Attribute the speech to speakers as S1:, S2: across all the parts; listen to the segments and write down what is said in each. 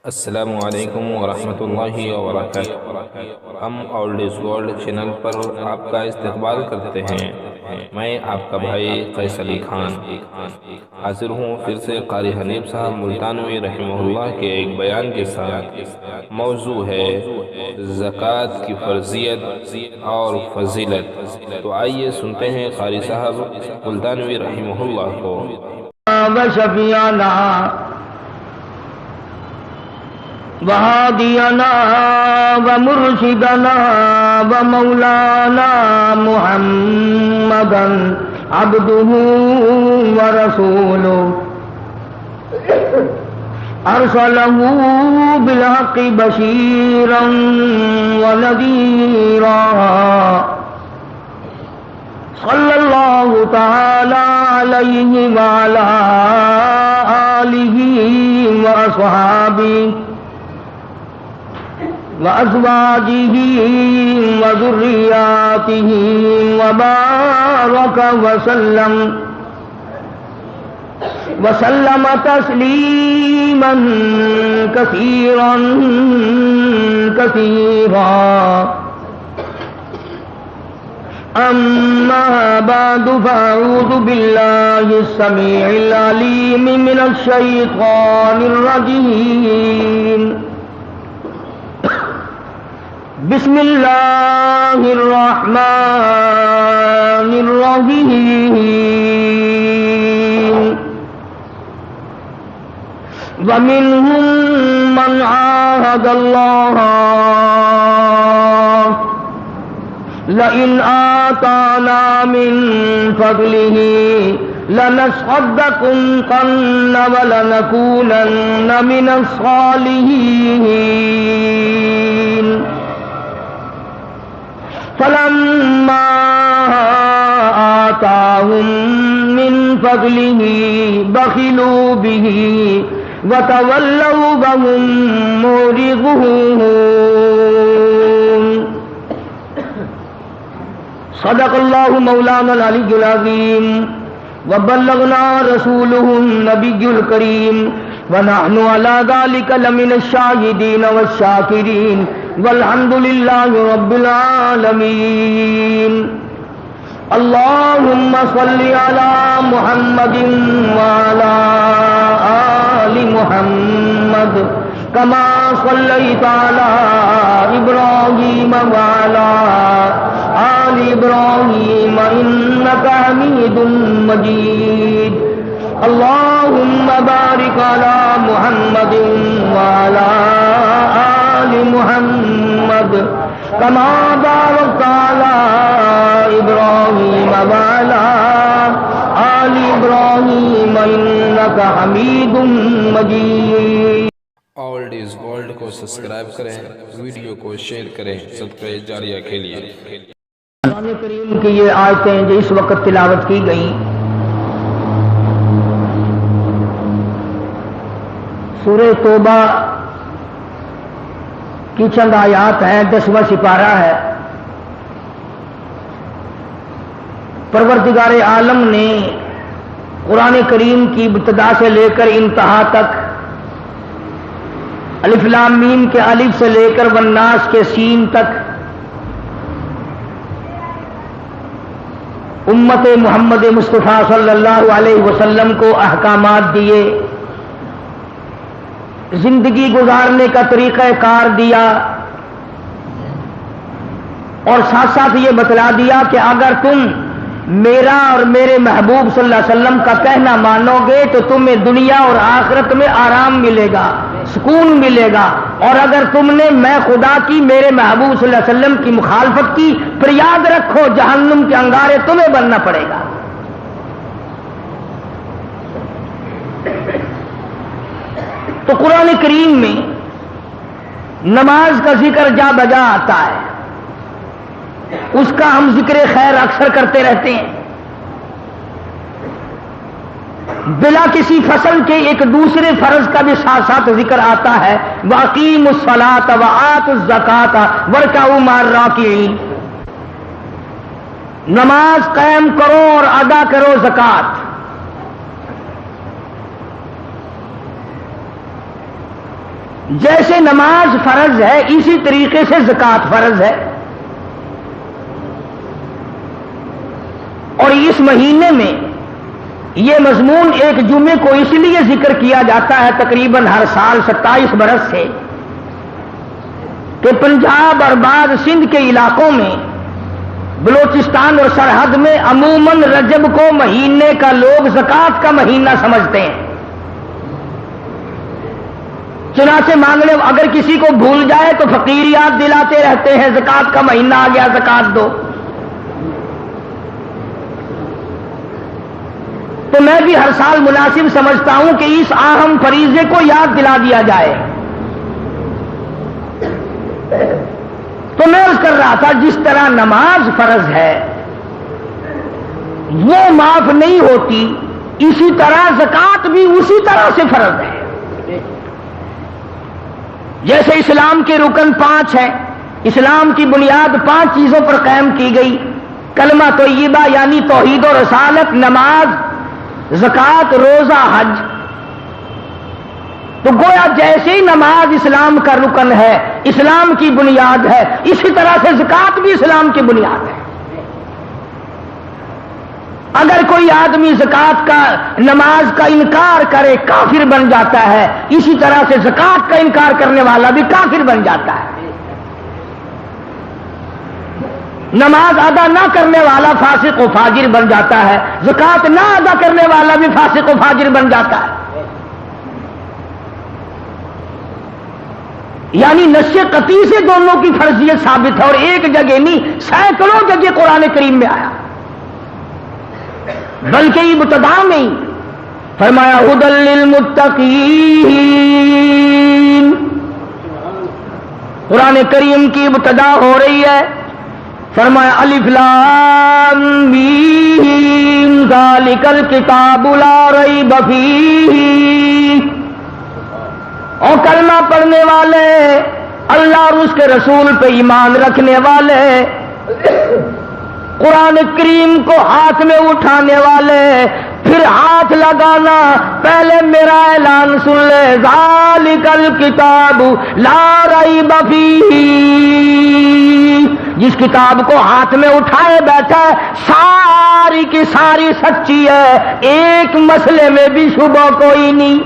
S1: السلام علیکم ورحمۃ اللہ وبرکاتہ۔ ہم اولڈ از گولڈ چینل پر آپ کا استقبال کرتے ہیں۔ میں آپ کا بھائی قیس علی خان حاضر ہوں پھر سے قاری حنیف صاحب ملتانوی رحمہ اللہ کے ایک بیان کے ساتھ۔ موضوع ہے زکوٰۃ کی فرضیت اور فضیلت۔ تو آئیے سنتے ہیں قاری صاحب ملتانوی رحمہ اللہ کو۔
S2: وشفیعنا وهادينا ومرشدنا ومولانا محمدا عبده ورسوله أرسله بالحق بشيرا ونذيرا صلى الله تعالى عليه وعلى آله وأصحابه وأزواجه وذرياته وبارك وسلم تسليما كثيرا أما بعد فأعوذ بالله السميع العليم من الشيطان الرجيم بسم اللہ الرحمن الرحیم ومنهم من عاهد الله لئن آتانا من فضله لنصدقن ولنكونن من الصالحين فلما آتاهم من فضله بخلوا به وتولوا وهم معرضون صدق الله مولانا العلي العظيم وبلغنا رسوله النبي الكريم ونحن على ذلك لمن الشاهدين والشاكرين والحمد لله رب العالمين اللهم صل على محمد وعلى آل محمد كما صليت على إبراهيم وعلى آل إبراهيم إنك حميد مجيد اللهم بارك على محمد وعلى آل محمد كما باركت على إبراهيم وعلى آل إبراهيم إنك حميد مجيد۔
S1: اولڈ از گولڈ کو سبسکرائب کریں، ویڈیو کو شیئر کریں صدقہ جاریہ کے لیے۔
S2: قرآن کریم کی یہ آیتیں جو اس وقت تلاوت کی گئیں سورہ توبہ کی چند آیات ہیں، 10واں سپارہ ہے۔ پروردگار عالم نے قرآن کریم کی ابتدا سے لے کر انتہا تک الف لام میم کے الف سے لے کر والناس کے سین تک امت محمد مصطفیٰ صلی اللہ علیہ وسلم کو احکامات دیے، زندگی گزارنے کا طریقہ کار دیا، اور ساتھ ساتھ یہ بتلا دیا کہ اگر تم میرا اور میرے محبوب صلی اللہ علیہ وسلم کا کہنا مانو گے تو تمہیں دنیا اور آخرت میں آرام ملے گا، سکون ملے گا، اور اگر تم نے میں خدا کی میرے محبوب صلی اللہ علیہ وسلم کی مخالفت کی پھر یاد رکھو جہنم کے انگارے تمہیں بننا پڑے گا۔ تو قرآن کریم میں نماز کا ذکر جا بجا آتا ہے، اس کا ہم ذکر خیر اکثر کرتے رہتے ہیں، بلا کسی فصل کے ایک دوسرے فرض کا بھی ساتھ ساتھ ذکر آتا ہے، وَأَقِیمُوا الصَّلَاةَ وَآتُوا الزَّکَاةَ وَارْکَعُوا مَعَ الرَّاکِعِینَ، نماز قائم کرو اور ادا کرو زکوٰۃ۔ جیسے نماز فرض ہے اسی طریقے سے زکوٰۃ فرض ہے. اور اس مہینے میں یہ مضمون ایک جمعے کو اس لیے ذکر کیا جاتا ہے تقریباً ہر سال 27 برس سے کہ پنجاب اور بعض سندھ کے علاقوں میں بلوچستان اور سرحد میں عموماً رجب کو مہینے کا لوگ زکوٰۃ کا مہینہ سمجھتے ہیں. چنانچہ مانگنے اگر کسی کو بھول جائے تو فقیر یاد دلاتے رہتے ہیں زکوٰۃ کا مہینہ آ گیا زکوٰۃ دو. تو میں بھی ہر سال مناسب سمجھتا ہوں کہ اس اہم فریضے کو یاد دلا دیا جائے. تو میں عرض کر رہا تھا جس طرح نماز فرض ہے وہ معاف نہیں ہوتی، اسی طرح زکوٰۃ بھی اسی طرح سے فرض ہے. جیسے اسلام کے رکن 5 ہیں، اسلام کی بنیاد 5 چیزوں پر قائم کی گئی، کلمہ طیبہ یعنی توحید و رسالت، نماز، زکوٰۃ، روزہ، حج. تو گویا جیسے ہی نماز اسلام کا رکن ہے، اسلام کی بنیاد ہے، اسی طرح سے زکوٰۃ بھی اسلام کی بنیاد ہے. اگر کوئی آدمی زکوٰۃ کا، نماز کا انکار کرے کافر بن جاتا ہے، اسی طرح سے زکوٰۃ کا انکار کرنے والا بھی کافر بن جاتا ہے. نماز ادا نہ کرنے والا فاسق و فاجر بن جاتا ہے، زکوٰۃ نہ ادا کرنے والا بھی فاسق و فاجر بن جاتا ہے. یعنی نص قطعی سے دونوں کی فرضیت ثابت ہے، اور ایک جگہ نہیں سینکڑوں جگہ قرآن کریم میں آیا. بلکہ ابتدا میں ہی فرمایا ھدی للمتقین. قرآن کریم کی ابتدا ہو رہی ہے، فرمایا الف لام میم ذالک الکتاب لا ریب فیہ. اور کلمہ پڑھنے والے، اللہ اور اس کے رسول پہ ایمان رکھنے والے، قرآن کریم کو ہاتھ میں اٹھانے والے، پھر ہاتھ لگانا، پہلے میرا اعلان سن لے، ذالک الکتاب لا ریب فیہ. جس کتاب کو ہاتھ میں اٹھائے بیٹھا ہے ساری کی ساری سچی ہے، ایک مسئلے میں بھی شبہ کوئی نہیں.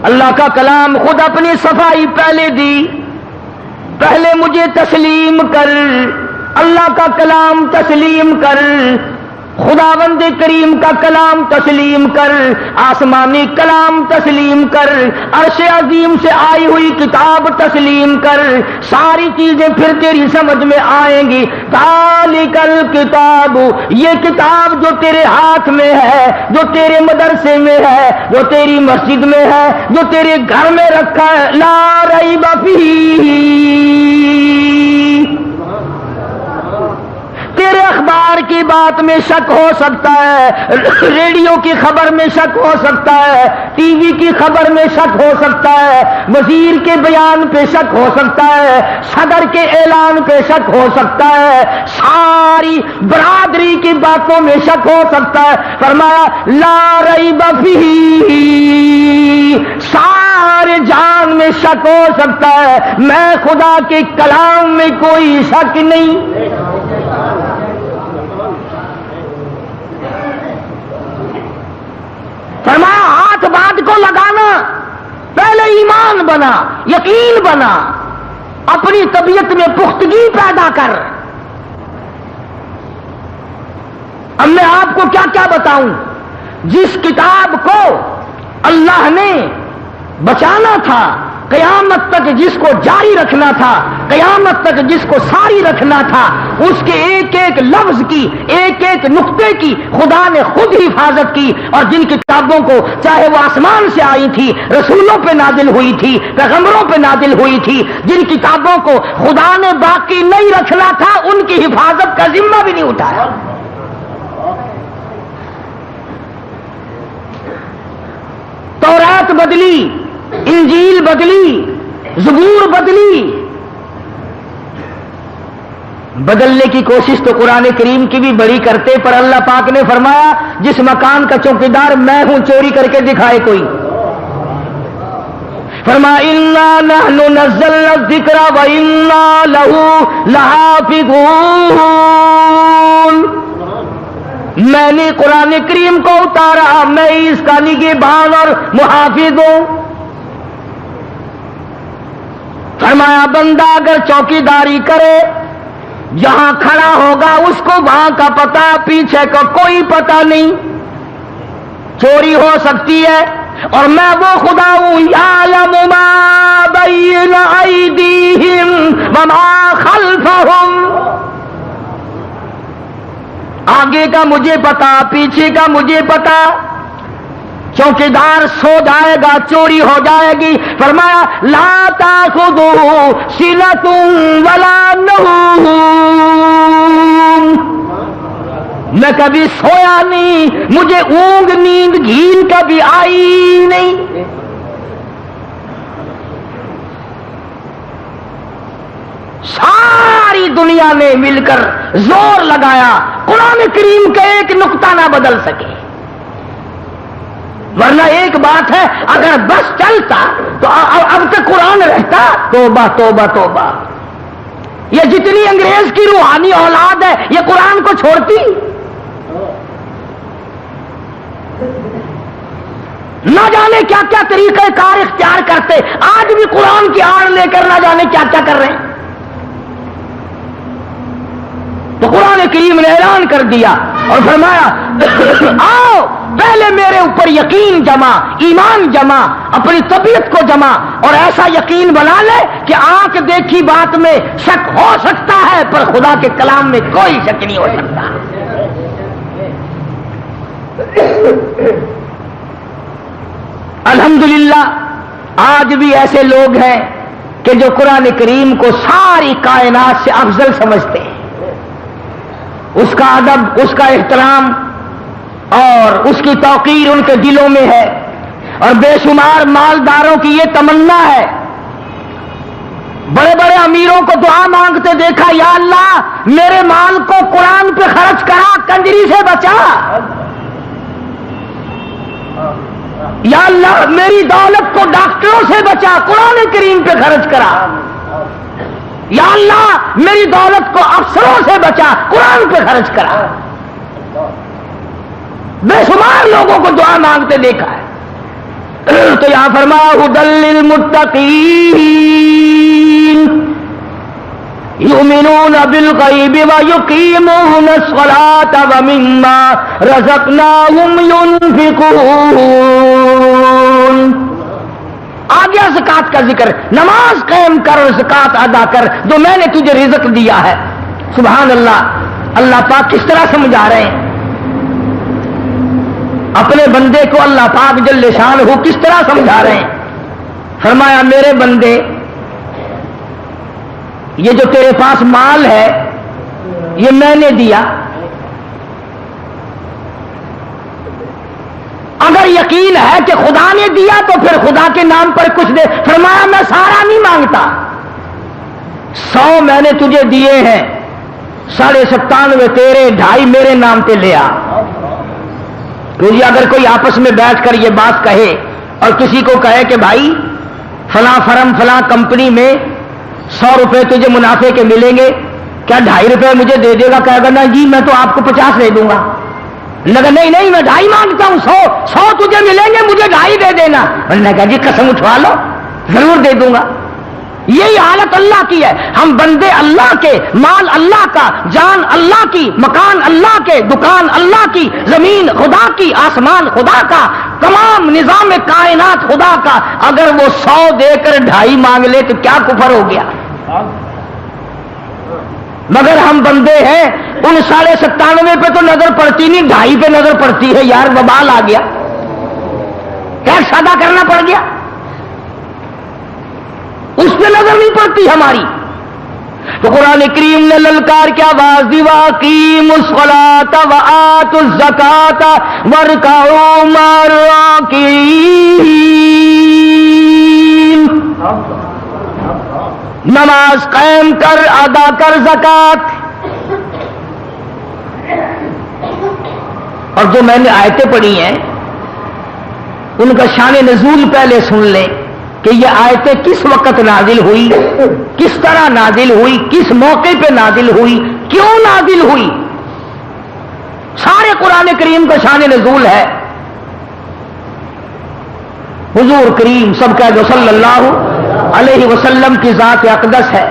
S2: اللہ کا کلام خود اپنی صفائی پہلے دی، پہلے مجھے تسلیم کر. اللہ کا کلام تسلیم کر، خداوند کریم کا کلام تسلیم کر، آسمانی کلام تسلیم کر، عرش عظیم سے آئی ہوئی کتاب تسلیم کر. ساری چیزیں پھر تیری سمجھ میں آئیں گی. ذالک الکتاب، یہ کتاب جو تیرے ہاتھ میں ہے، جو تیرے مدرسے میں ہے، جو تیری مسجد میں ہے، جو تیرے گھر میں رکھا ہے، لا ریب فیہ. تیرے اخبار کی بات میں شک ہو سکتا ہے، ریڈیو کی خبر میں شک ہو سکتا ہے، ٹی وی کی خبر میں شک ہو سکتا ہے، وزیر کے بیان پہ شک ہو سکتا ہے، صدر کے اعلان پہ شک ہو سکتا ہے، ساری برادری کی باتوں میں شک ہو سکتا ہے. فرمایا لا ریب فیہ، سارے جان میں شک ہو سکتا ہے، میں خدا کے کلام میں کوئی شک نہیں. فرمایا ہاتھ بات کو لگانا، پہلے ایمان بنا، یقین بنا، اپنی طبیعت میں پختگی پیدا کر. اب میں آپ کو کیا کیا بتاؤں. جس کتاب کو اللہ نے بچانا تھا، قیامت تک جس کو جاری رکھنا تھا، قیامت تک جس کو ساری رکھنا تھا، اس کے ایک ایک لفظ کی، ایک ایک نقطے کی خدا نے خود حفاظت کی. اور جن کتابوں کو چاہے وہ آسمان سے آئی تھی، رسولوں پہ نازل ہوئی تھی، پیغمبروں پہ نازل ہوئی تھی، جن کتابوں کو خدا نے باقی نہیں رکھنا تھا، ان کی حفاظت کا ذمہ بھی نہیں اٹھایا. تورات بدلی، انجیل بدلی، زبور بدلی، بدلنے کی کوشش تو قرآن کریم کی بھی بڑی کرتے، پر اللہ پاک نے فرمایا جس مکان کا چوکیدار میں ہوں چوری کر کے دکھائے کوئی. فرمایا انا نحن نزلنا الذکر وانا لہ لحافظون. میں نے قرآن کریم کو اتارا، میں اس کا نگہبان اور محافظ ہوں. فرمایا بندہ اگر چوکیداری کرے، جہاں کھڑا ہوگا اس کو وہاں کا پتہ، پیچھے کا کوئی پتہ نہیں. چوری ہو سکتی ہے، اور میں وہ خدا ہوں یعلم ما بین ایدیہم وما خلفہم. آگے کا مجھے پتا، پیچھے کا مجھے پتا. چوکیدار سو جائے گا، چوری ہو جائے گی. فرمایا لا تاخذہ سنۃ ولا نوم. میں کبھی سویا نہیں، مجھے اونگ نیند گھین کبھی آئی نہیں. ساری دنیا نے مل کر زور لگایا قرآن کریم کا ایک نقطہ نہ بدل سکے. ورنہ ایک بات ہے، اگر بس چلتا تو اب تک قرآن رہتا. توبہ توبہ توبہ. یہ جتنی انگریز کی روحانی اولاد ہے یہ قرآن کو چھوڑتی؟ نہ جانے کیا کیا طریقہ کار اختیار کرتے، آج بھی قرآن کی آڑ لے کر نہ جانے کیا کیا کر رہے ہیں. تو قرآن کریم نے اعلان کر دیا اور فرمایا آؤ پہلے میرے اوپر یقین جما، ایمان جما، اپنی طبیعت کو جما، اور ایسا یقین بنا لے کہ آنکھ دیکھی بات میں شک ہو سکتا ہے پر خدا کے کلام میں کوئی شک نہیں ہو سکتا. الحمدللہ آج بھی ایسے لوگ ہیں کہ جو قرآن کریم کو ساری کائنات سے افضل سمجھتے ہیں. اس کا ادب، اس کا احترام اور اس کی توقیر ان کے دلوں میں ہے. اور بے شمار مالداروں کی یہ تمنا ہے. بڑے بڑے امیروں کو دعا مانگتے دیکھا، یا اللہ میرے مال کو قرآن پہ خرچ کرا، کنجری سے بچا. یا اللہ میری دولت کو ڈاکٹروں سے بچا، قرآن کریم پہ خرچ کرا. یا اللہ میری دولت کو افسروں سے بچا، قرآن پہ خرچ کرا. بے شمار لوگوں کو دعا مانگتے دیکھا ہے. تو یہاں فرمایا ھدی للمتقین یؤمنون بالغیب ویقیمون الصلاۃ ومما رزقناہم ینفقون. آ گیا زکات کا ذکر. نماز قائم کر اور زکات ادا کر جو میں نے تجھے رزق دیا ہے. سبحان اللہ. اللہ پاک کس طرح سمجھا رہے ہیں اپنے بندے کو، اللہ پاک جل شانہ کس طرح سمجھا رہے ہیں. فرمایا میرے بندے یہ جو تیرے پاس مال ہے یہ میں نے دیا. اگر یقین ہے کہ خدا نے دیا تو پھر خدا کے نام پر کچھ دے. فرمایا میں سارا نہیں مانگتا، 100 میں نے تجھے دیے ہیں، 97.5 تیرے، 2.5 میرے نام پہ لے آ. کیونکہ اگر کوئی آپس میں بیٹھ کر یہ بات کہے اور کسی کو کہے کہ بھائی فلاں فرم فلاں کمپنی میں 100 روپے تجھے منافع کے ملیں گے، کیا 2.5 روپے مجھے دے دے گا؟ کہے گا نا جی میں تو آپ کو 50 دے دوں گا. لگا نہیں نہیں میں 2.5 مانگتا ہوں، 100 تجھے ملیں گے، مجھے 2.5 دے دینا. میں نے کہا جی قسم اٹھوا لو، ضرور دے دوں گا. یہی حالت اللہ کی ہے. ہم بندے اللہ کے، مال اللہ کا، جان اللہ کی، مکان اللہ کے، دکان اللہ کی، زمین خدا کی، آسمان خدا کا، تمام نظام کائنات خدا کا. اگر وہ 100 دے کر 2.5 مانگ لے تو کیا کفر ہو گیا؟ مگر ہم بندے ہیں، ان 97.5 پہ تو نظر پڑتی نہیں، 2.5 پہ نظر پڑتی ہے. یار وبال آ گیا، ٹیکس ادا کرنا پڑ گیا، اس پہ نظر نہیں پڑتی ہماری. تو قرآن کریم نے للکار کیا آواز دی، وَأَقِیمُوا الصَّلَاةَ وَآتُوا الزَّکَاةَ وَارْکَعُوا مَعَ الرَّاکِعِینَ. نماز قائم کر، ادا کر زکات. اور جو میں نے آیتیں پڑھی ہیں ان کا شان نزول پہلے سن لیں کہ یہ آیتیں کس وقت نازل ہوئی، کس طرح نازل ہوئی، کس موقع پہ نازل ہوئی، کیوں نازل ہوئی۔ سارے قرآن کریم کا شان نزول ہے۔ حضور کریم سب کا جو صلی اللہ علیہ وسلم کی ذات اقدس ہے،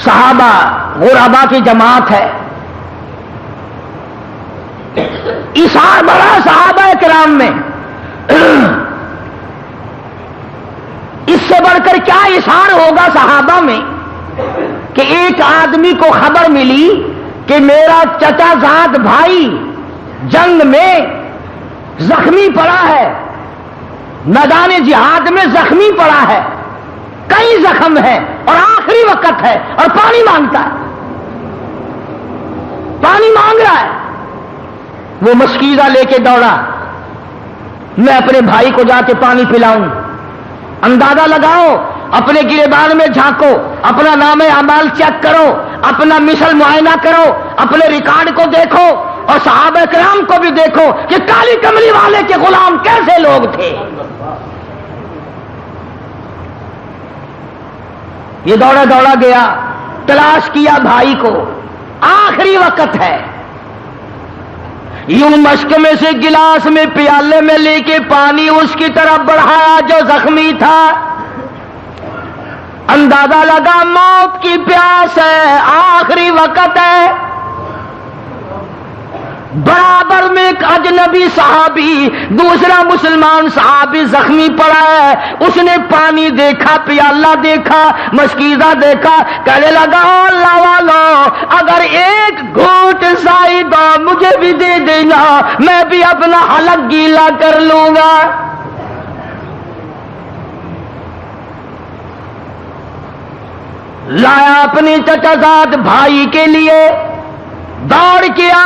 S2: صحابہ غربا کی جماعت ہے، اثار بڑا صحابہ کرام میں، اس سے بڑھ کر کیا اثار ہوگا صحابہ میں کہ ایک آدمی کو خبر ملی کہ میرا چچا زاد بھائی جنگ میں زخمی پڑا ہے، میدان جہاد میں زخمی پڑا ہے، کئی زخم ہے اور آخری وقت ہے اور پانی مانگتا ہے، پانی مانگ رہا ہے۔ وہ مشکیزہ لے کے دوڑا، میں اپنے بھائی کو جا کے پانی پلاؤں۔ اندازہ لگاؤ، اپنے گریبان میں جھانکو، اپنا نام اعمال چیک کرو، اپنا مثل معائنہ کرو، اپنے ریکارڈ کو دیکھو اور صحابہ کرام کو بھی دیکھو کہ کالی کملی والے کے غلام کیسے لوگ تھے۔ یہ دوڑا دوڑا گیا، تلاش کیا بھائی کو، آخری وقت ہے، یوں مشک میں سے گلاس میں پیالے میں لے کے پانی اس کی طرف بڑھایا جو زخمی تھا۔ اندازہ لگا موت کی پیاس ہے، آخری وقت ہے۔ برابر میں ایک اجنبی صحابی، دوسرا مسلمان صحابی زخمی پڑا ہے، اس نے پانی دیکھا، پیالہ دیکھا، مشکیزہ دیکھا، کہنے لگا اللہ والو اگر ایک گھونٹ زائد مجھے بھی دے دینا، میں بھی اپنا حلق گیلا کر لوں گا۔ لایا اپنی چچا زاد بھائی کے لیے، دوڑ کیا،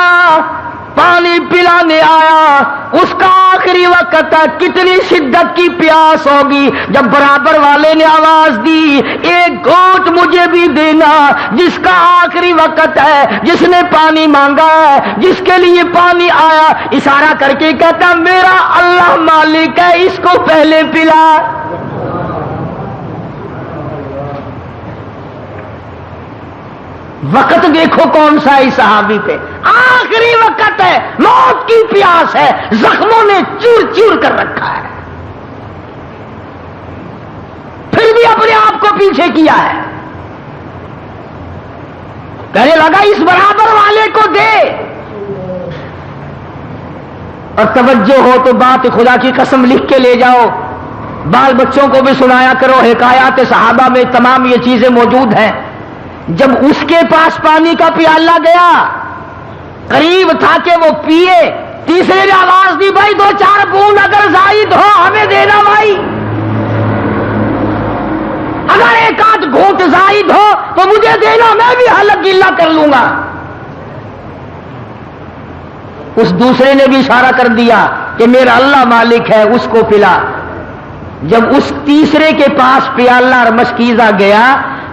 S2: پانی پلانے آیا، اس کا آخری وقت تھا، کتنی شدت کی پیاس ہوگی۔ جب برابر والے نے آواز دی ایک گھونٹ مجھے بھی دینا، جس کا آخری وقت ہے، جس نے پانی مانگا ہے، جس کے لیے پانی آیا، اشارہ کر کے کہتا میرا اللہ مالک ہے، اس کو پہلے پلا۔ وقت دیکھو کون سا ہے صحابی پہ، آخری وقت ہے، موت کی پیاس ہے، زخموں نے چور چور کر رکھا ہے، پھر بھی اپنے آپ کو پیچھے کیا ہے۔ کہنے لگا اس برابر والے کو دے۔ اور توجہ ہو تو بات خدا کی قسم لکھ کے لے جاؤ، بال بچوں کو بھی سنایا کرو، حکایات صحابہ میں تمام یہ چیزیں موجود ہیں۔ جب اس کے پاس پانی کا پیالہ گیا، قریب تھا کہ وہ پیے، تیسرے نے آواز دی بھائی دو چار بوند اگر زائد ہو ہمیں دینا بھائی، اگر ایک آدھ گھونٹ زائد ہو تو مجھے دینا، میں بھی حلق گیلا کر لوں گا۔ اس دوسرے نے بھی اشارہ کر دیا کہ میرا اللہ مالک ہے، اس کو پلا۔ جب اس تیسرے کے پاس پیالہ اور مشکیزہ گیا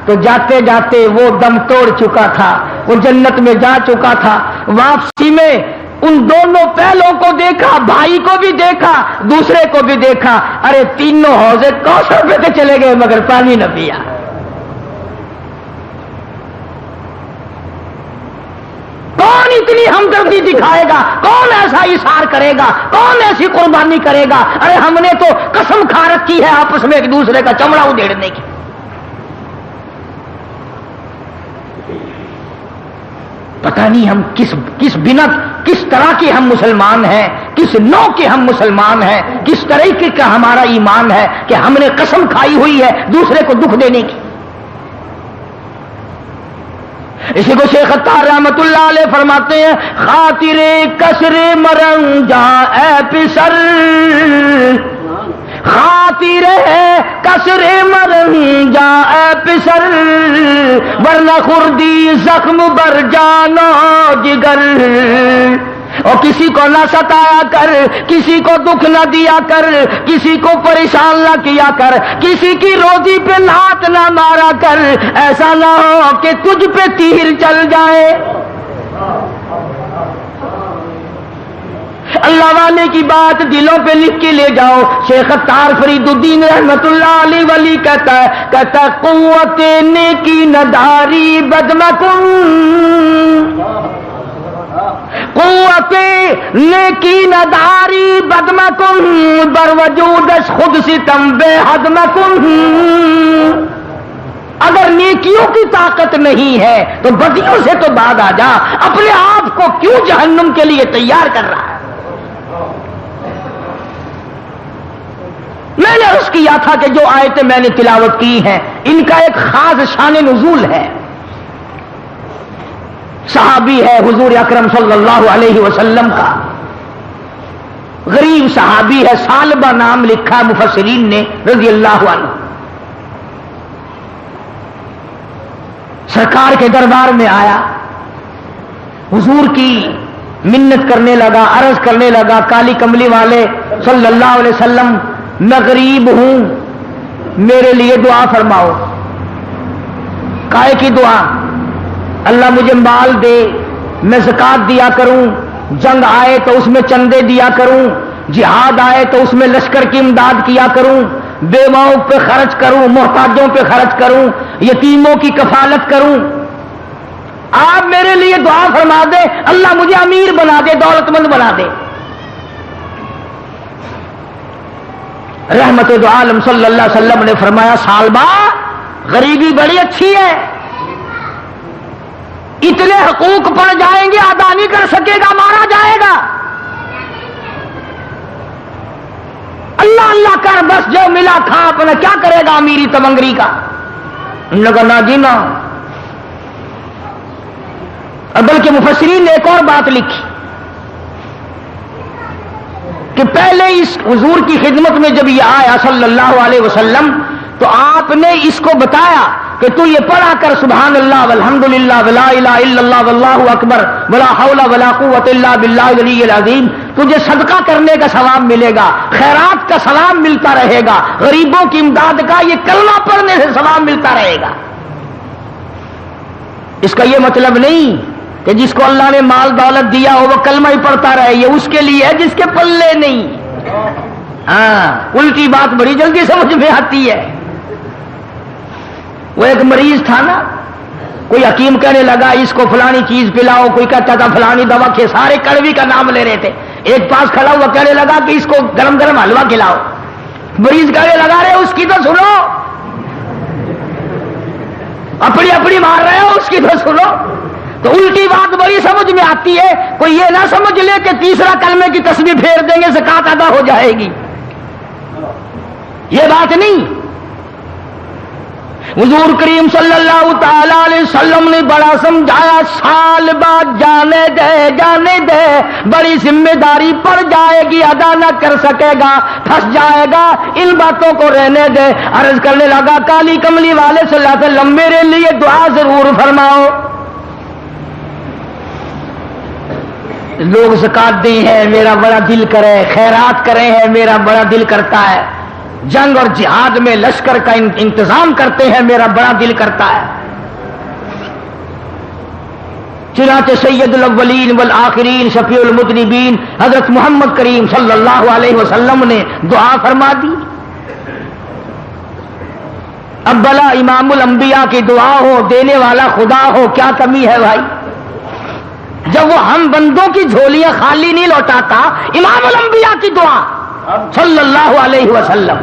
S2: تو جاتے جاتے وہ دم توڑ چکا تھا، وہ جنت میں جا چکا تھا۔ واپسی میں ان دونوں پہلوں کو دیکھا، بھائی کو بھی دیکھا، دوسرے کو بھی دیکھا، ارے تینوں حوضے کوثر پہ سے چلے گئے مگر پانی نہ پیا۔ کون اتنی ہمدردی دکھائے گا، کون ایسا اثار کرے گا، کون ایسی قربانی کرے گا؟ ارے ہم نے تو قسم کھا رکھی ہے آپس میں ایک دوسرے کا چمڑا ادھیڑنے کی۔ پتہ نہیں ہم کس بنت، کس طرح کے ہم مسلمان ہیں، کس نوع کے ہم مسلمان ہیں، کس طریقے کا ہمارا ایمان ہے کہ ہم نے قسم کھائی ہوئی ہے دوسرے کو دکھ دینے کی۔ اسی کو شیخ عطار رحمت اللہ علیہ فرماتے ہیں خاطر کسر مرنگ جا اے پسر، خاطر کسر مرنگ جا اے پسر، ورنہ خوردی زخم بر جانو جگر۔ اور کسی کو نہ ستایا کر، کسی کو دکھ نہ دیا کر، کسی کو پریشان نہ کیا کر، کسی کی روزی پہ لات نہ مارا کر، ایسا نہ ہو کہ تجھ پہ تیر چل جائے۔ اللہ والے کی بات دلوں پہ لکھ کے لے جاؤ. شیخ عطار فرید الدین رحمت اللہ علیہ ولی کہتا ہے قوت نیکی نداری بدمکن، قوت نیکی نداری بدمکن، بر وجودش خود ستم بے حدمکن. اگر نیکیوں کی طاقت نہیں ہے تو بدیوں سے تو بعد آ جا. اپنے آپ کو کیوں جہنم کے لیے تیار کر رہا ہے؟ میں نے عرض کیا تھا کہ جو آیتیں میں نے تلاوت کی ہیں ان کا ایک خاص شان نزول ہے. صحابی ہے حضور اکرم صلی اللہ علیہ وسلم کا، غریب صحابی ہے، ثعلبہ نام لکھا مفسرین نے رضی اللہ عنہ. سرکار کے دربار میں آیا، حضور کی منت کرنے لگا، عرض کرنے لگا کالی کملی والے صلی اللہ علیہ وسلم میں غریب ہوں، میرے لیے دعا فرماؤ. کائے کی دعا؟ اللہ مجھے مال دے، میں زکات دیا کروں، جنگ آئے تو اس میں چندے دیا کروں، جہاد آئے تو اس میں لشکر کی امداد کیا کروں، بیواؤں پہ خرچ کروں، محتاجوں پہ خرچ کروں، یتیموں کی کفالت کروں. آپ میرے لیے دعا فرما دے، اللہ مجھے امیر بنا دے، دولت مند بنا دے. رحمت دو عالم صلی اللہ علیہ وسلم نے فرمایا ثعلبہ غریبی بڑی اچھی ہے، اتنے حقوق پڑ جائیں گے ادا نہیں کر سکے گا، مارا جائے گا. اللہ اللہ کر، بس جو ملا کھا، اپنا کیا کرے گا امیری تمنگری کا. ان لوگوں نے جی نہ. بلکہ مفسرین نے ایک اور بات لکھی کہ پہلے اس حضور کی خدمت میں جب یہ آیا صلی اللہ علیہ وسلم تو آپ نے اس کو بتایا کہ تو یہ پڑھا کر سبحان اللہ والحمدللہ ولا الہ الا اللہ واللہ اکبر ولا حول ولا قوت الا باللہ العلی العظیم. تجھے صدقہ کرنے کا ثواب ملے گا، خیرات کا ثواب ملتا رہے گا، غریبوں کی امداد کا یہ کلمہ پڑھنے سے ثواب ملتا رہے گا. اس کا یہ مطلب نہیں کہ جس کو اللہ نے مال دولت دیا ہو وہ کلمہ ہی پڑھتا رہے، یہ اس کے لیے ہے جس کے پلے نہیں. ہاں الٹی بات بڑی جلدی سمجھ میں آتی ہے. وہ ایک مریض تھا نا، کوئی حکیم کہنے لگا اس کو فلانی چیز پلاؤ، کوئی کہتا تھا فلانی دوا کے، سارے کڑوی کا نام لے رہے تھے. ایک پاس کھڑا ہوا کہنے لگا کہ اس کو گرم گرم حلوہ کھلاؤ. مریض کہنے لگا رہے اس کی تو سنو، اپنی اپنی مار رہے ہو، اس کی تو سنو. تو الٹی بات بڑی سمجھ میں آتی ہے. کوئی یہ نہ سمجھ لے کہ تیسرا کلمے کی تسبیح پھیر دیں گے زکات ادا ہو جائے گی، یہ بات نہیں. حضور کریم صلی اللہ تعالی علیہ وسلم نے بڑا سمجھایا سال بعد جانے دے جانے دے، بڑی ذمہ داری پڑ جائے گی، ادا نہ کر سکے گا، پھنس جائے گا، ان باتوں کو رہنے دے. عرض کرنے لگا کالی کملی والے صلی اللہ علیہ وسلم میرے لیے دعا ضرور فرماؤ. لوگ زکات دیں ہیں میرا بڑا دل کرے، خیرات کرے ہیں میرا بڑا دل کرتا ہے، جنگ اور جہاد میں لشکر کا انتظام کرتے ہیں میرا بڑا دل کرتا ہے. چنانچہ سید الاولین والآخرین شفیع المذنبین حضرت محمد کریم صلی اللہ علیہ وسلم نے دعا فرما دی. اب بلا امام الانبیاء کی دعا ہو، دینے والا خدا ہو، کیا کمی ہے بھائی؟ جب وہ ہم بندوں کی جھولیاں خالی نہیں لوٹاتا، امام الانبیاء کی دعا صلی اللہ علیہ وسلم،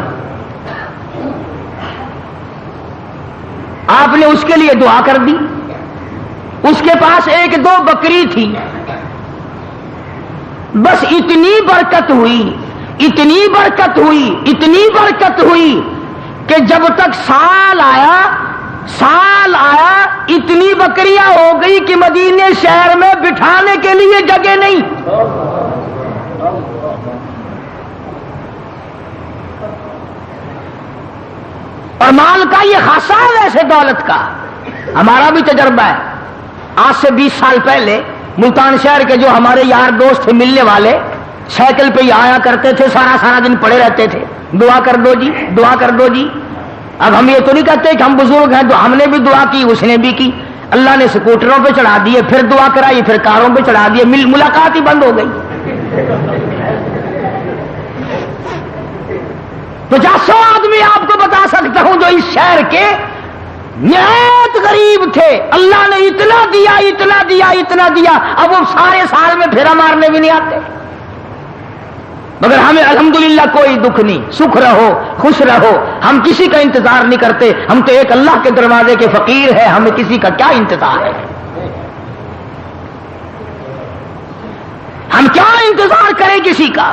S2: آپ نے اس کے لیے دعا کر دی. اس کے پاس ایک دو بکری تھی، بس اتنی برکت ہوئی، اتنی برکت ہوئی، اتنی برکت ہوئی کہ جب تک سال آیا اتنی بکریاں ہو گئی کہ مدینے شہر میں بٹھانے کے لیے جگہ نہیں. اور مال کا یہ خاصا ہے ویسے دولت کا. ہمارا بھی تجربہ ہے. آج سے 20 سال پہلے ملتان شہر کے جو ہمارے یار دوست تھے ملنے والے، سائیکل پہ ہی آیا کرتے تھے، سارا دن پڑے رہتے تھے، دعا کر دو جی، دعا کر دو جی. اب ہم یہ تو نہیں کہتے کہ ہم بزرگ ہیں تو ہم نے بھی دعا کی، اس نے بھی کی. اللہ نے سکوٹروں پہ چڑھا دیے، پھر دعا کرائی، پھر کاروں پہ چڑھا دیے، ملاقات ہی بند ہو گئی. 500 آدمی آپ کو بتا سکتا ہوں جو اس شہر کے نہایت غریب تھے، اللہ نے اتنا دیا اتنا دیا اتنا دیا، اب وہ سارے سال میں پھیرا مارنے بھی نہیں آتے، مگر ہمیں الحمدللہ کوئی دکھ نہیں، سکھ رہو خوش رہو، ہم کسی کا انتظار نہیں کرتے، ہم تو ایک اللہ کے دروازے کے فقیر ہیں، ہمیں کسی کا کیا انتظار ہے؟ ہم کیا انتظار کریں کسی کا؟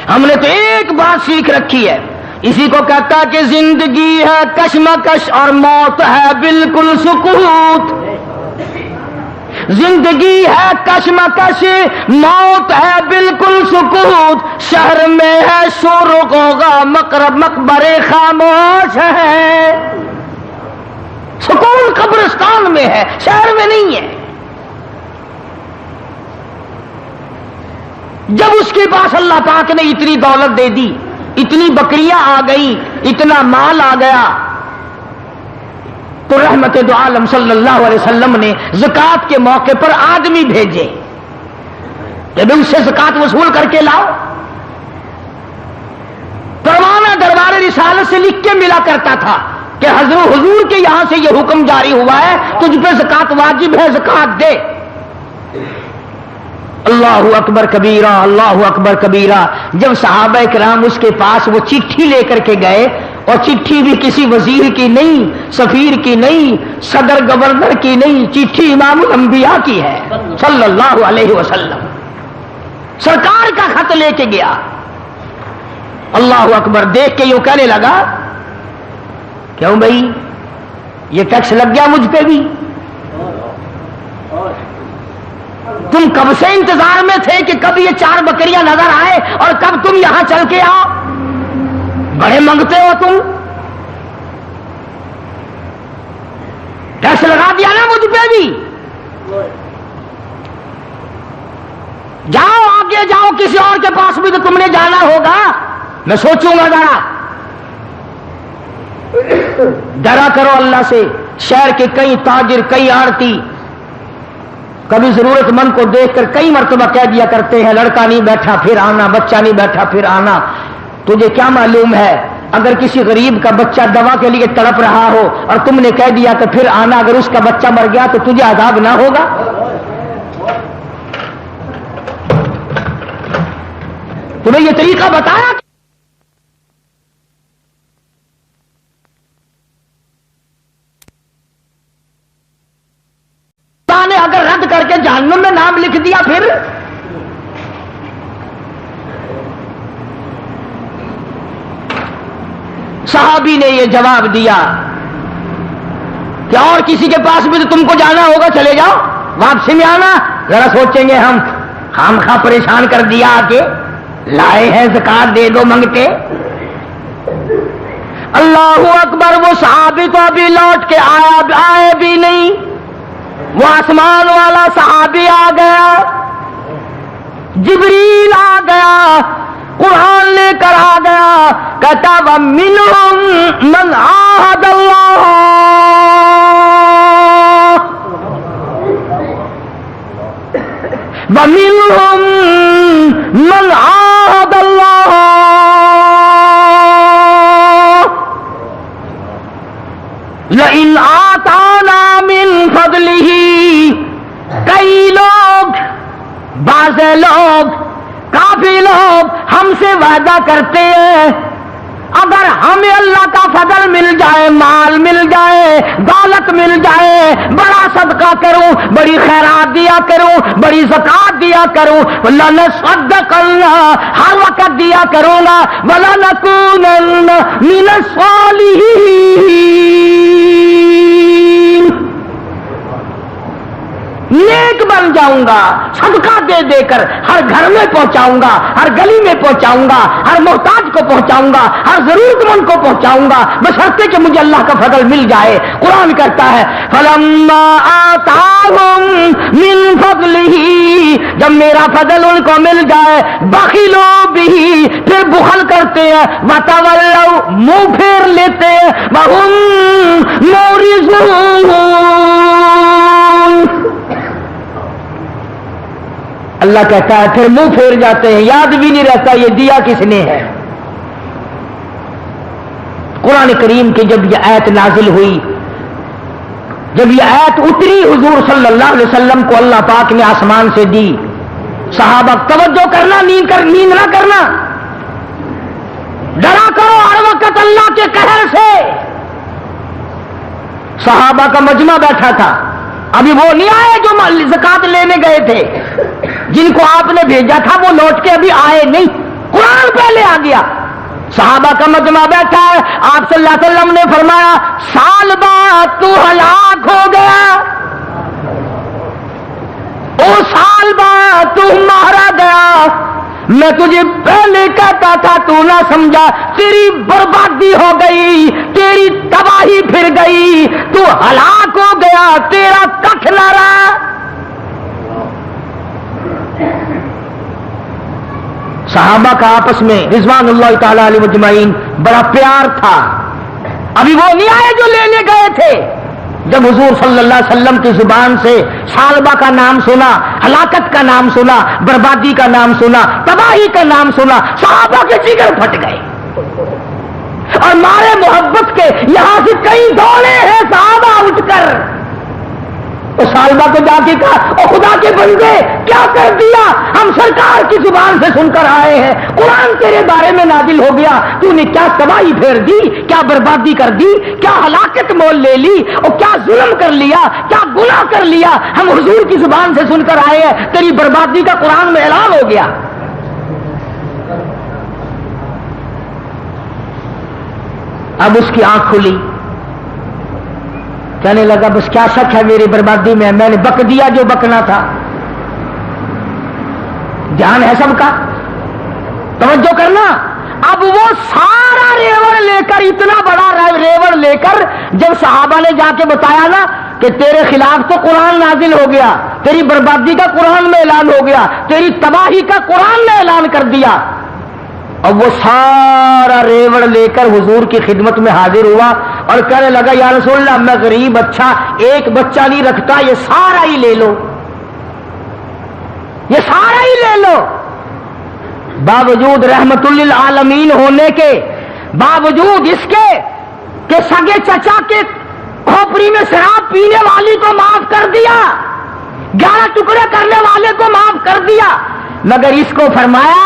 S2: ہم نے تو ایک بات سیکھ رکھی ہے، اسی کو کہتا کہ زندگی ہے کشمکش اور موت ہے بالکل سکوت، زندگی ہے کشمکش موت ہے بالکل سکوت، شہر میں ہے شور و غوغا مقبرے خاموش ہے، سکون قبرستان میں ہے، شہر میں نہیں ہے۔ جب اس کے پاس اللہ پاک نے اتنی دولت دے دی، اتنی بکریاں آ گئی، اتنا مال آ گیا، تو رحمت دو عالم صلی اللہ علیہ وسلم نے زکات کے موقع پر آدمی بھیجے کہ اس سے زکات وصول کر کے لاؤ۔ پروانہ دربار رسالت سے لکھ کے ملا کرتا تھا کہ حضور کے یہاں سے یہ حکم جاری ہوا ہے، تجھ پہ زکات واجب ہے، زکات دے۔ اللہ اکبر کبیرہ، اللہ اکبر کبیرہ۔ جب صحابہ کرام اس کے پاس وہ چٹھی لے کر کے گئے، اور چٹھی بھی کسی وزیر کی نہیں، سفیر کی نہیں، صدر گورنر کی نہیں، چٹھی امام الانبیاء کی ہے صلی اللہ علیہ وسلم، سرکار کا خط لے کے گیا۔ اللہ اکبر، دیکھ کے یوں کہنے لگا، کیوں بھائی یہ ٹیکس لگ گیا مجھ پہ بھی؟ تم کب سے انتظار میں تھے کہ کب یہ 4 بکریاں نظر آئے اور کب تم یہاں چل کے آؤ؟ بڑے منگتے ہو تم، ٹیکس لگا دیا نا مجھ پہ بھی، جاؤ آگے جاؤ، کسی اور کے پاس بھی تو تم نے جانا ہوگا، میں سوچوں گا ذرا۔ ڈرا کرو اللہ سے۔ شہر کے کئی تاجر، کئی آڑتی کبھی ضرورت مند کو دیکھ کر کئی مرتبہ کہہ دیا کرتے ہیں، لڑکا نہیں بیٹھا پھر آنا، بچہ نہیں بیٹھا پھر آنا۔ تجھے کیا معلوم ہے اگر کسی غریب کا بچہ دوا کے لیے تڑپ رہا ہو اور تم نے کہہ دیا کہ پھر آنا، اگر اس کا بچہ مر گیا تو تجھے عذاب نہ ہوگا؟ تمہیں یہ طریقہ بتایا نے، اگر رد کر کے جہنم میں نام لکھ دیا پھر؟ صحابی نے یہ جواب دیا کہ اور کسی کے پاس بھی تو تم کو جانا ہوگا، چلے جاؤ، واپسی میں آنا، ذرا سوچیں گے ہم خامخواہ پریشان کر دیا کہ لائے ہیں زکات دے دو منگ کے۔ اللہ اکبر، وہ صحابی تو ابھی لوٹ کے آئے بھی نہیں، وہ آسمان والا صحابی آ گیا، جبریل آ گیا، قرآن لے کر آ گیا، کہتا وَمِنْهُمْ مَنْ عَاهَدَ اللَّهَ، وَمِنْهُمْ مَنْ عَاهَدَ اللَّهَ لَئِنْ آتَانَا مِنْ فَضْلِهِ۔ کئی لوگ، بعض لوگ، کافی لوگ ہم سے وعدہ کرتے ہیں اگر ہمیں اللہ کا فضل مل جائے، مال مل جائے، دولت مل جائے، بڑا صدقہ کروں، بڑی خیرات دیا کروں، بڑی زکات دیا کروں، لَنَصَدَّقَنَّ، ہر وقت دیا کروں گا، وَلَنَكُونَنَّ مِنَ الصَّالِحِينَ، نیک بن جاؤں گا، صدقہ دے دے کر ہر گھر میں پہنچاؤں گا، ہر گلی میں پہنچاؤں گا، ہر محتاج کو پہنچاؤں گا، ہر ضرورت مند کو پہنچاؤں گا، بشرطے کہ مجھے اللہ کا فضل مل جائے۔ قرآن کہتا ہے فَلَمَّا آتَاهُم مِّن فَضْلِهِ، جب میرا فضل ان کو مل جائے، بَخِلُوا بِهِ، پھر بخل کرتے ہیں، وَتَوَلَّوْا، منہ پھیر لیتے ہیں، وَهُم مُعْرِضُونَ۔ اللہ کہتا ہے پھر منہ پھیر جاتے ہیں، یاد بھی نہیں رہتا یہ دیا کس نے ہے۔ قرآن کریم کی جب یہ آیت نازل ہوئی، جب یہ آیت اتری حضور صلی اللہ علیہ وسلم کو اللہ پاک نے آسمان سے دی، صحابہ توجہ کرنا، نیند نہ کرنا، ڈرا کرو ہر وقت اللہ کے قہر سے۔ صحابہ کا مجمع بیٹھا تھا، ابھی وہ نہیں آئے جو زکات لینے گئے تھے، جن کو آپ نے بھیجا تھا وہ لوٹ کے ابھی آئے نہیں، قرآن پہلے آ گیا۔ صحابہ کا مجمع بیٹھا ہے، آپ صلی اللہ علیہ وسلم نے فرمایا سال بعد تو ہلاک ہو گیا، او سال بعد تو مارا گیا، میں تجھے پہلے کہتا تھا تو نہ سمجھا، تیری بربادی ہو گئی، تیری تباہی پھر گئی، تو ہلاک ہو گیا، تیرا ککھ نہ رہا۔ صحابہ کا آپس میں رضوان اللہ تعالی علیہ مجمعین بڑا پیار تھا، ابھی وہ نہیں آئے جو لینے گئے تھے۔ جب حضور صلی اللہ علیہ وسلم کی زبان سے سالبہ کا نام سنا، ہلاکت کا نام سنا، بربادی کا نام سنا، تباہی کا نام سنا، صحابہ کے جگر پھٹ گئے اور مارے محبت کے یہاں سے کئی دوڑے ہیں صحابہ اٹھ کر۔ تو سالبہ کو جا کے کہا او خدا کے بندے کیا کر دیا، ہم سرکار کی زبان سے سن کر آئے ہیں، قرآن تیرے بارے میں نازل ہو گیا، تو نے کیا تباہی پھیر دی، کیا بربادی کر دی، کیا ہلاکت مول لے لی، اور کیا ظلم کر لیا، کیا گناہ کر لیا، ہم حضور کی زبان سے سن کر آئے ہیں، تیری بربادی کا قرآن میں اعلان ہو گیا۔ اب اس کی آنکھ کھلی، کہنے لگا بس کیا شک ہے میری بربادی میں نے بک دیا جو بکنا تھا۔ دھیان ہے سب کا، توجہ کرنا۔ اب وہ سارا ریوڑ لے کر، اتنا بڑا ریوڑ لے کر جب صحابہ نے جا کے بتایا نا کہ تیرے خلاف تو قرآن نازل ہو گیا، تیری بربادی کا قرآن میں اعلان ہو گیا، تیری تباہی کا قرآن نے اعلان کر دیا، اور وہ سارا ریوڑ لے کر حضور کی خدمت میں حاضر ہوا اور کہنے لگا یا رسول اللہ میں غریب، اچھا ایک بچہ نہیں رکھتا، یہ سارا ہی لے لو، یہ سارا ہی لے لو۔ باوجود رحمت للعالمین ہونے کے، باوجود اس کے کہ سگے چچا کے کھوپڑی میں شراب پینے والی کو معاف کر دیا، 11 ٹکڑے کرنے والے کو معاف کر دیا، مگر اس کو فرمایا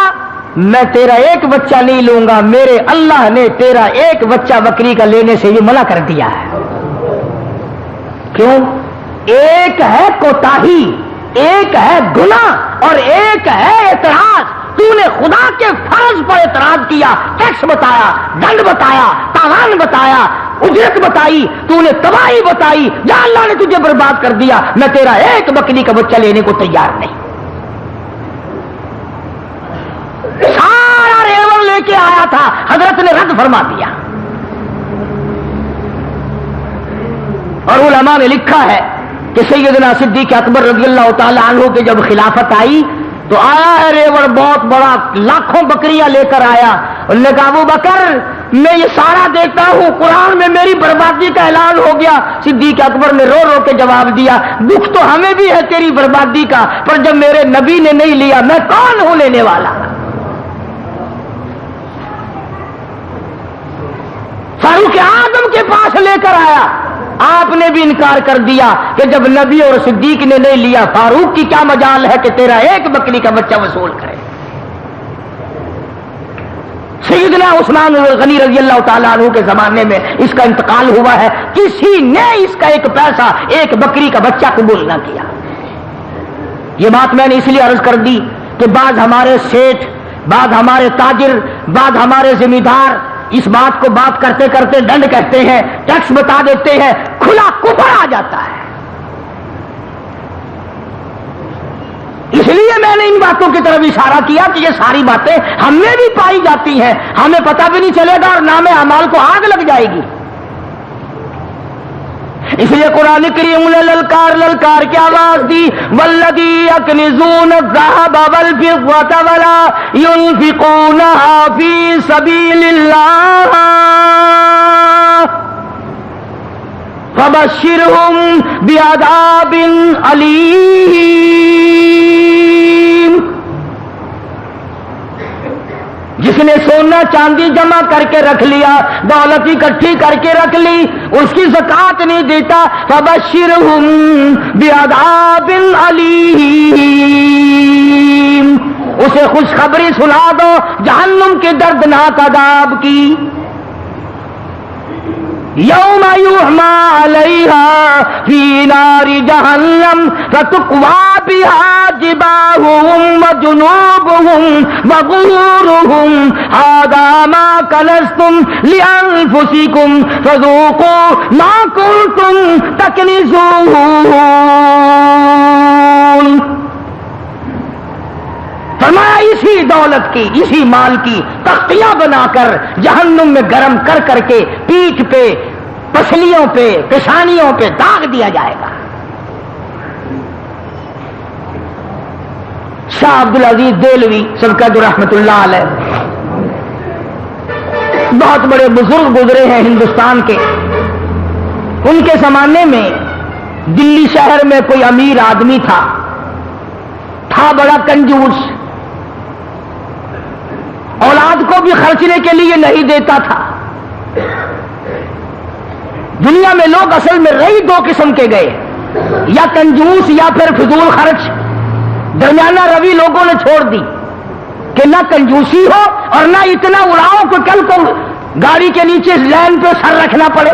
S2: میں تیرا ایک بچہ نہیں لوں گا، میرے اللہ نے تیرا ایک بچہ بکری کا لینے سے یہ منع کر دیا ہے۔ کیوں؟ ایک ہے کوتاہی، ایک ہے گناہ اور ایک ہے اعتراض۔ تو نے خدا کے فرض پر اعتراض کیا، ٹیکس بتایا، دنڈ بتایا، تاوان بتایا، اجرت بتائی، تو نے تباہی بتائی، جہاں اللہ نے تجھے برباد کر دیا، میں تیرا ایک بکری کا بچہ لینے کو تیار نہیں۔ سارا ریوڑ لے کے آیا تھا، حضرت نے رد فرما دیا۔ اور علماء نے لکھا ہے کہ سیدنا صدیق اکبر رضی اللہ تعالی عنہ کے جب خلافت آئی تو آیا ہے ریوڑ بہت بڑا، لاکھوں بکریاں لے کر آیا، انہوں نے کہا ابو بکر میں یہ سارا دیکھتا ہوں، قرآن میں میری بربادی کا اعلان ہو گیا۔ صدیق اکبر نے رو رو کے جواب دیا دکھ تو ہمیں بھی ہے تیری بربادی کا، پر جب میرے نبی نے نہیں لیا میں کون ہوں لینے والا۔ فاروق اعظم کے پاس لے کر آیا، آپ نے بھی انکار کر دیا کہ جب نبی اور صدیق نے نہیں لیا، فاروق کی کیا مجال ہے کہ تیرا ایک بکری کا بچہ وصول کرے۔ سیدنا عثمان غنی رضی اللہ تعالیٰ عنہ کے زمانے میں اس کا انتقال ہوا ہے، کسی نے اس کا ایک پیسہ، ایک بکری کا بچہ قبول نہ کیا۔ یہ بات میں نے اس لیے عرض کر دی کہ بعض ہمارے سیٹھ، بعض ہمارے تاجر، بعض ہمارے ذمہ دار اس بات کو بات کرتے کرتے ڈنڈ کہتے ہیں، ٹیکس بتا دیتے ہیں، کھلا کفر آ جاتا ہے۔ اس لیے میں نے ان باتوں کی طرف اشارہ کیا کہ یہ ساری باتیں ہم میں بھی پائی جاتی ہیں، ہمیں پتہ بھی نہیں چلے گا اور نام اعمال کو آگ لگ جائے گی۔ اس لیے قرآن کریم نے للکار کی آواز دی، والذی یکنزون الذھب والفضة ولا ينفقونها فی سبیل اللہ فبشرهم بعذاب علیم۔ جس نے سونا چاندی جمع کر کے رکھ لیا، دولت اکٹھی کر کے رکھ لی، اس کی زکات نہیں دیتا، فبشرہم بعذاب علیم، اسے خوشخبری سنا دو جہنم کے دردناک عذاب کی۔ یوم یحمى علیہا فی نار جہنم فتقوی بہا جباہہم وجنوبہم وظہورہم ھذا ما کنزتم لانفسکم فذوقوا ما کنتم تکنزون۔ فرمایا اسی دولت کی، اسی مال کی تختیاں بنا کر جہنم میں گرم کر کر کے پیٹھ پہ، پسلیوں پہ، پیشانیوں پہ داغ دیا جائے گا۔ شاہ عبدالعزیز دہلوی سبقت رحمت اللہ علیہ بہت بڑے بزرگ گزرے ہیں ہندوستان کے۔ ان کے زمانے میں دلی شہر میں کوئی امیر آدمی تھا بڑا کنجوس، اولاد کو بھی خرچنے کے لیے نہیں دیتا تھا۔ دنیا میں لوگ اصل میں رہی دو قسم کے گئے، یا کنجوس یا پھر فضول خرچ۔ درمیانہ روی لوگوں نے چھوڑ دی کہ نہ کنجوسی ہو اور نہ اتنا اڑاؤ کہ کل کو گاڑی کے نیچے لین پہ سر رکھنا پڑے۔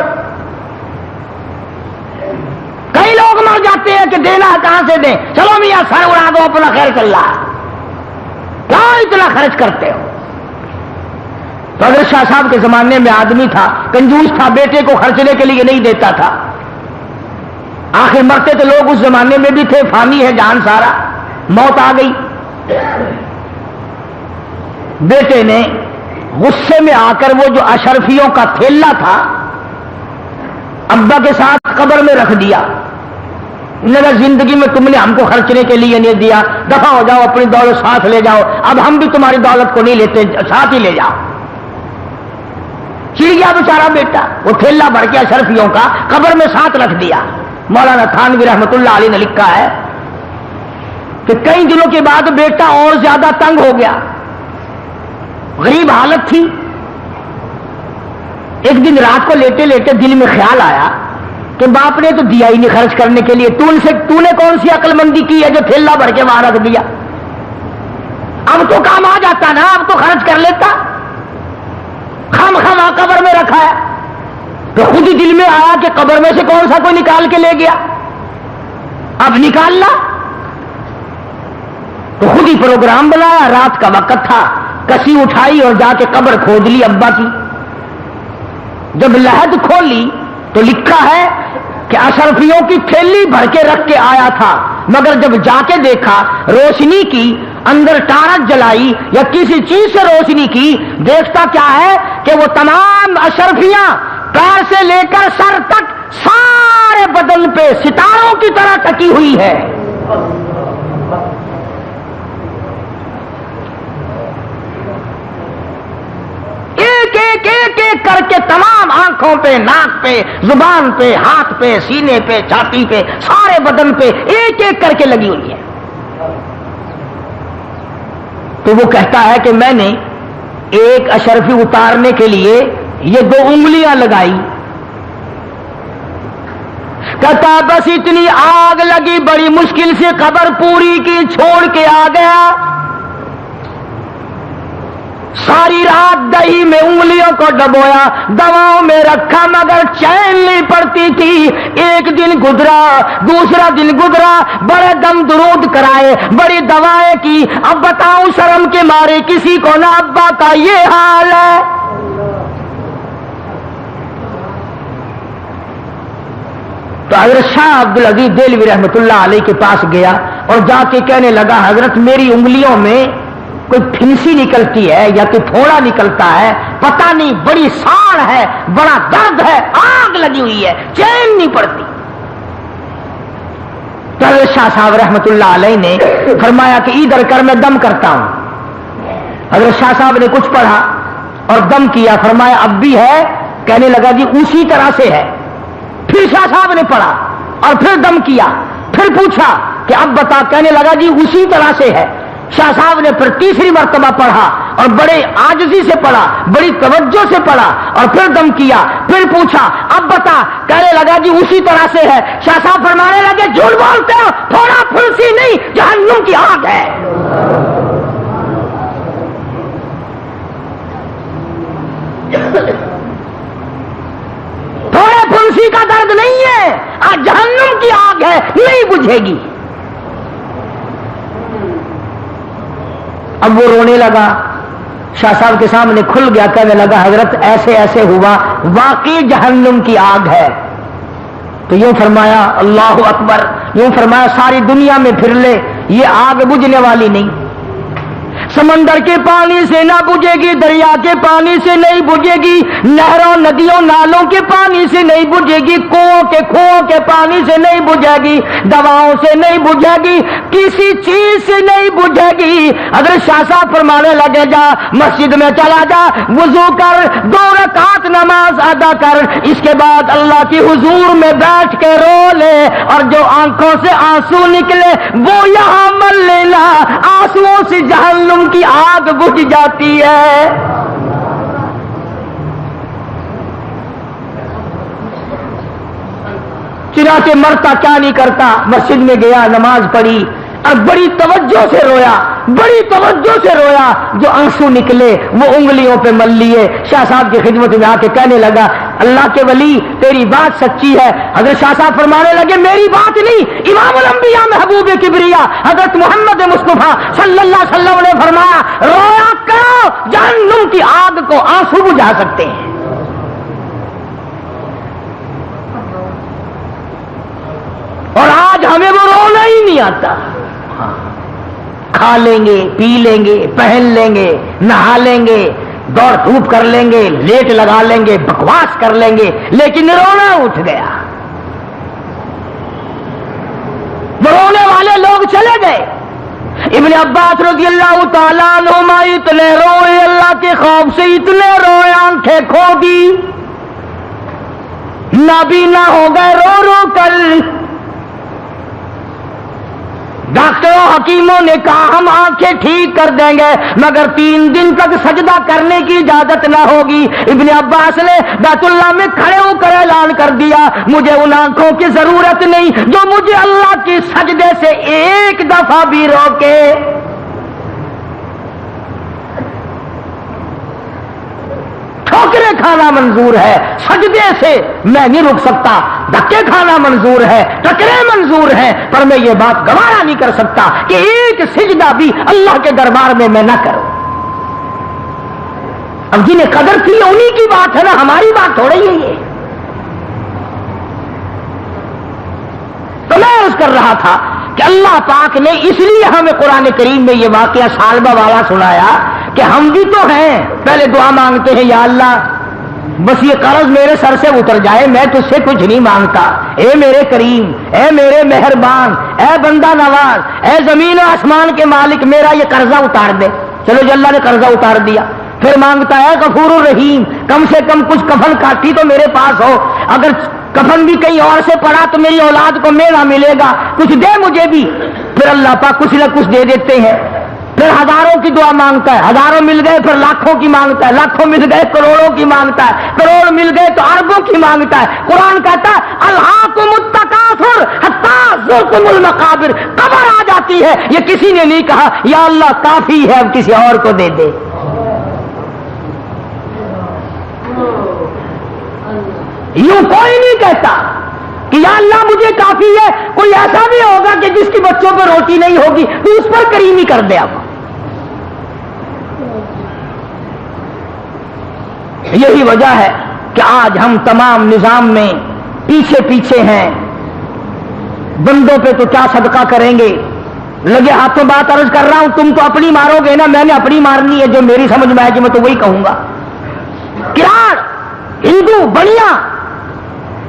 S2: کئی لوگ مر جاتے ہیں کہ دینا کہاں سے دیں، چلو میاں سر اڑا دو اپنا خیر کر لا، کیا اتنا خرچ کرتے ہو؟ تو حضرت شاہ صاحب کے زمانے میں آدمی تھا، کنجوس تھا، بیٹے کو خرچنے کے لیے نہیں دیتا تھا۔ آخر مرتے تو لوگ اس زمانے میں بھی تھے، فانی ہے جان سارا، موت آ گئی۔ بیٹے نے غصے میں آ کر وہ جو اشرفیوں کا تھیلا تھا ابا کے ساتھ قبر میں رکھ دیا۔ زندگی میں تم نے ہم کو خرچنے کے لیے نہیں دیا، دفع ہو جاؤ، اپنی دولت ساتھ لے جاؤ، اب ہم بھی تمہاری دولت کو نہیں لیتے، ساتھ ہی لے جاؤ۔ چڑ گیا بیچارہ بیٹا، وہ تھیلا بھر کے اشرفیوں کا قبر میں ساتھ رکھ دیا۔ مولانا تھانوی رحمت اللہ علیہ نے لکھا ہے کہ کئی دنوں کے بعد بیٹا اور زیادہ تنگ ہو گیا، غریب حالت تھی۔ ایک دن رات کو لیٹے لیٹے دل میں خیال آیا کہ باپ نے تو دیا ہی نہیں خرچ کرنے کے لیے، تو نے کون سی عقل مندی کی ہے جو تھیلا بھر کے وہاں رکھ دیا؟ اب تو کام آ جاتا نا، اب تو خرچ کر لیتا، خام خواہ قبر میں رکھا ہے۔ تو خود ہی دل میں آیا کہ قبر میں سے کون سا کوئی نکال کے لے گیا، اب نکالنا۔ تو خود ہی پروگرام بنایا، رات کا وقت تھا، کسی اٹھائی اور جا کے قبر کھود لی ابا کی۔ جب لحد کھولی تو لکھا ہے کہ اشرفیوں کی تھیلی بھر کے رکھ کے آیا تھا، مگر جب جا کے دیکھا روشنی کی، اندر ٹارچ جلائی یا کسی چیز سے روشنی کی، دیکھتا کیا ہے کہ وہ تمام اشرفیاں پیر سے لے کر سر تک سارے بدن پہ ستاروں کی طرح ٹکی ہوئی ہے۔ ایک ایک کر کے تمام آنکھوں پہ، ناک پہ، زبان پہ، ہاتھ پہ، سینے پہ، چھاتی پہ، سارے بدن پہ ایک ایک کر کے لگی ہوئی ہے۔ تو وہ کہتا ہے کہ میں نے ایک اشرفی اتارنے کے لیے یہ 2 انگلیاں لگائی، کہتا بس اتنی آگ لگی، بڑی مشکل سے قبر پوری کی، چھوڑ کے آ گیا۔ ساری رات دہی میں انگلیوں کو ڈبویا، دواؤں میں رکھا، مگر چین نہیں پڑتی تھی۔ ایک دن گزرا، دوسرا دن گزرا، بڑے دم درود کرائے، بڑی دوائیں کی، اب بتاؤں شرم کے مارے کسی کو نہ ابا کا یہ حال ہے۔ تو حضرت شاہ عبدالعزیز دہلوی رحمت اللہ علیہ کے پاس گیا اور جا کے کہنے لگا حضرت میری انگلیوں میں کوئی پھنسی نکلتی ہے یا کوئی پھوڑا نکلتا ہے، پتہ نہیں، بڑی ساڑ ہے، بڑا درد ہے، آگ لگی ہوئی ہے، چین نہیں پڑتی۔ تو حضرت شاہ صاحب رحمت اللہ علیہ نے فرمایا کہ ادھر کر میں دم کرتا ہوں۔ حضرت شاہ صاحب نے کچھ پڑھا اور دم کیا، فرمایا اب بھی ہے؟ کہنے لگا جی اسی طرح سے ہے۔ پھر شاہ صاحب نے پڑھا اور پھر دم کیا، پھر پوچھا کہ اب بتا، کہنے لگا جی اسی طرح سے ہے۔ شاہ صاحب نے پھر تیسری مرتبہ پڑھا اور بڑے عاجزی سے پڑھا، بڑی توجہ سے پڑھا اور پھر دم کیا، پھر پوچھا اب بتا، کہنے لگا جی اسی طرح سے ہے۔ شاہ صاحب فرمانے لگے جھوٹ بولتے ہو، تھوڑا پھنسی نہیں، جہنم کی آگ ہے۔ تھوڑے پھنسی کا درد نہیں ہے، آج جہنم کی آگ ہے، نہیں بجھے گی۔ اب وہ رونے لگا، شاہ صاحب کے سامنے کھل گیا، کہنے لگا حضرت ایسے ایسے ہوا، واقعی جہنم کی آگ ہے۔ تو یوں فرمایا اللہ اکبر، یوں فرمایا ساری دنیا میں پھر لے، یہ آگ بجھنے والی نہیں، سمندر کے پانی سے نہ بجھے گی، دریا کے پانی سے نہیں بجھے گی، نہروں ندیوں نالوں کے پانی سے نہیں بجھے گی، کنووں کے پانی سے نہیں بجھے گی، دواؤں سے نہیں بجھے گی، کسی چیز سے نہیں بجھے گی۔ اگر شاہ صاحب فرمانے لگے جا مسجد میں چلا جا، وضو کر، 2 رکعت نماز ادا کر، اس کے بعد اللہ کی حضور میں بیٹھ کے رو لے، اور جو آنکھوں سے آنسو نکلے وہ یہاں مل لینا، آنسوؤں سے جہنم کی آگ بجھ جاتی ہے۔ چنانچہ مرتا کیا نہیں کرتا، مسجد میں گیا، نماز پڑھی اور بڑی توجہ سے رویا، بڑی توجہ سے رویا، جو آنسو نکلے وہ انگلیوں پہ مل لیے۔ شاہ صاحب کی خدمت میں آ کے کہنے لگا اللہ کے ولی تیری بات سچی ہے۔ حضرت شاہ صاحب فرمانے لگے میری بات نہیں، امام الانبیاء محبوب کبریا حضرت محمد مصطفیٰ صلی اللہ علیہ وسلم نے فرمایا رویا کرو، جہنم کی آگ کو آنسو بجھا سکتے ہیں۔ اور آج ہمیں وہ رونا ہی نہیں آتا، کھا لیں گے، پی لیں گے، پہن لیں گے، نہا لیں گے، دوڑ دھوپ کر لیں گے، لیٹ لگا لیں گے، بکواس کر لیں گے، لیکن رونا اٹھ گیا۔ وہ رونے والے لوگ چلے گئے۔ ابن عباس رضی اللہ تعالیٰ عنہما اتنے روئے، اللہ کے خوف سے اتنے روئے، آنکھیں کھو دی، نابینا ہو گئے رو رو کر۔ ڈاکٹروں حکیموں نے کہا ہم آنکھیں ٹھیک کر دیں گے مگر 3 دن تک سجدہ کرنے کی اجازت نہ ہوگی۔ ابن عباس نے بیت اللہ میں کھڑے ہو کر اعلان کر دیا مجھے ان آنکھوں کی ضرورت نہیں جو مجھے اللہ کی سجدے سے ایک دفعہ بھی روکے۔ ٹھوکریں کھانا منظور ہے، سجدے سے میں نہیں رک سکتا، دھکے کھانا منظور ہے، ٹکرے منظور ہیں، پر میں یہ بات گوارا نہیں کر سکتا کہ ایک سجدہ بھی اللہ کے دربار میں نہ کروں۔ اب جنہیں قدر کی انہی کی بات ہے نا، ہماری بات ہو رہی ہے یہ۔ تو میں عرض کر رہا تھا کہ اللہ پاک نے اس لیے ہمیں قرآن کریم میں یہ واقعہ سالبہ والا سنایا کہ ہم بھی تو ہیں، پہلے دعا مانگتے ہیں یا اللہ بس یہ قرض میرے سر سے اتر جائے، میں تجھ سے کچھ نہیں مانگتا، اے میرے کریم، اے میرے مہربان، اے بندہ نواز، اے زمین و آسمان کے مالک میرا یہ قرضہ اتار دے۔ چلو جی اللہ نے قرضہ اتار دیا، پھر مانگتا ہے غفور الرحیم کم سے کم کچھ کفن کاٹی تو میرے پاس ہو، اگر کفن بھی کہیں اور سے پڑا تو میری اولاد کو میرا ملے گا، کچھ دے مجھے بھی۔ پھر اللہ پاک کچھ نہ کچھ دے دیتے ہیں۔ پھر ہزاروں کی دعا مانگتا ہے، ہزاروں مل گئے پھر لاکھوں کی مانگتا ہے، لاکھوں مل گئے کروڑوں کی مانگتا ہے، کروڑ مل گئے تو اربوں کی مانگتا ہے۔ قرآن کہتا ہے الہاکم التکاثر حتی زرتم المقابر، قبر آ جاتی ہے، یہ کسی نے نہیں کہا یا اللہ کافی ہے اب کسی اور کو دے دے۔ یوں کوئی نہیں کہتا کہ یا اللہ مجھے کافی ہے، کوئی ایسا بھی ہوگا کہ جس کی بچوں پہ روٹی نہیں ہوگی تو اس پر کریمی کر دے۔ اب یہی وجہ ہے کہ آج ہم تمام نظام میں پیچھے پیچھے ہیں، بندوں پہ تو کیا صدقہ کریں گے، لگے ہاتھوں بات عرض کر رہا ہوں، تم تو اپنی مارو گے نا، میں نے اپنی مارنی ہے، جو میری سمجھ میں آئے گی میں تو وہی کہوں گا۔ کراڑ ہندو بنیا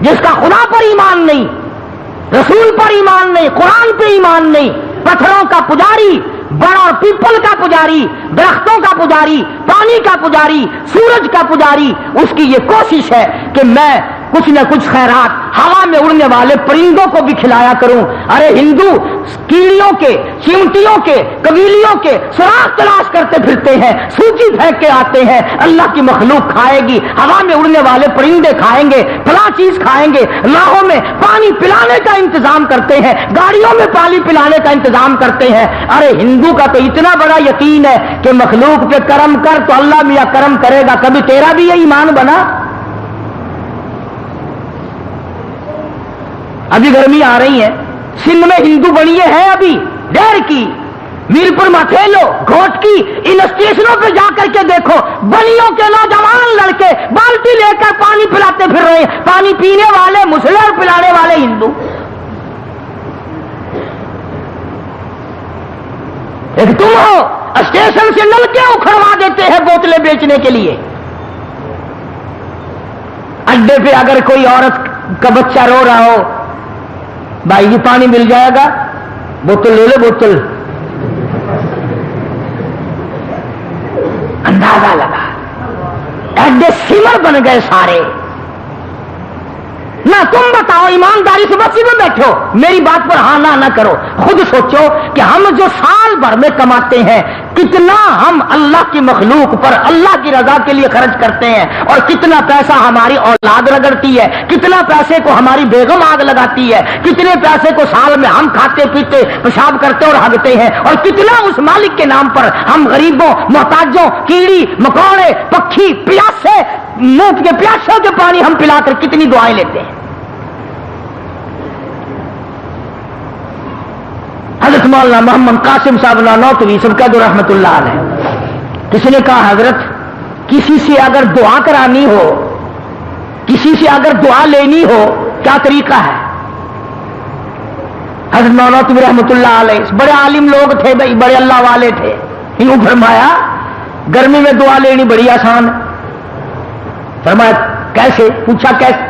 S2: جس کا خدا پر ایمان نہیں، رسول پر ایمان نہیں، قرآن پہ ایمان نہیں، پتھروں کا پجاری، بڑا اور پیپل کا پجاری، درختوں کا پجاری، پانی کا پجاری، سورج کا پجاری، اس کی یہ کوشش ہے کہ میں کچھ نہ کچھ خیرات ہوا میں اڑنے والے پرندوں کو بھی کھلایا کروں۔ ارے ہندو کیڑیوں کے، چیونٹیوں کے، قبیلیوں کے سراغ تلاش کرتے پھرتے ہیں، سوچی پھینک کے آتے ہیں، اللہ کی مخلوق کھائے گی، ہوا میں اڑنے والے پرندے کھائیں گے، فلاں چیز کھائیں گے، راہوں میں پانی پلانے کا انتظام کرتے ہیں، گاڑیوں میں پانی پلانے کا انتظام کرتے ہیں۔ ارے ہندو کا تو اتنا بڑا یقین ہے کہ مخلوق پہ کرم کر تو اللہ میاں کرم کرے گا، کبھی تیرا بھی یہ ایمان بنا؟ ابھی گرمی آ رہی ہے، سندھ میں ہندو بنیے ہیں ابھی ڈیر کی، میرپور مٹھیلو، گھوٹ کی، ان اسٹیشنوں پہ جا کر کے دیکھو، بلیوں کے نوجوان لڑکے بالٹی لے کر پانی پلاتے پھر رہے ہیں، پانی پینے والے مسلم اور پلانے والے ہندو۔ ایک تم ہو اسٹیشن سے نلکے اکھڑوا دیتے ہیں بوتلیں بیچنے کے لیے۔ اڈے پہ اگر کوئی عورت کا بچہ رو رہا ہو، بھائی جی پانی مل جائے گا، بوتل لے لو بوتل، اندازہ لگا، اڈے سمر بن گئے سارے۔ نہ تم بتاؤ، ایمانداری سے بس میں بیٹھو، میری بات پر ہاں نہ کرو، خود سوچو کہ ہم جو سال بھر میں کماتے ہیں کتنا ہم اللہ کی مخلوق پر اللہ کی رضا کے لیے خرچ کرتے ہیں، اور کتنا پیسہ ہماری اولاد رگڑتی ہے، کتنا پیسے کو ہماری بیگم آگ لگاتی ہے، کتنے پیسے کو سال میں ہم کھاتے پیتے پیشاب کرتے اور ہگتے ہیں، اور کتنا اس مالک کے نام پر ہم غریبوں، محتاجوں، کیڑی مکوڑے، پکھی، پیاسے، منہ کے پیاسوں کے پانی ہم پلا کر کتنی دعائیں لیتے ہیں۔ حضرت مولانا محمد قاسم صاحب نانوتوی سبکت رحمت اللہ علیہ، کسی نے کہا حضرت کسی سے اگر دعا کرانی ہو، کسی سے اگر دعا لینی ہو کیا طریقہ ہے؟ حضرت نانوتوی رحمت اللہ علیہ بڑے عالم لوگ تھے بھائی، بڑے اللہ والے تھے، انہوں فرمایا گرمی میں دعا لینی بڑی آسان ہے۔ فرمایا کیسے؟ پوچھا کیسے؟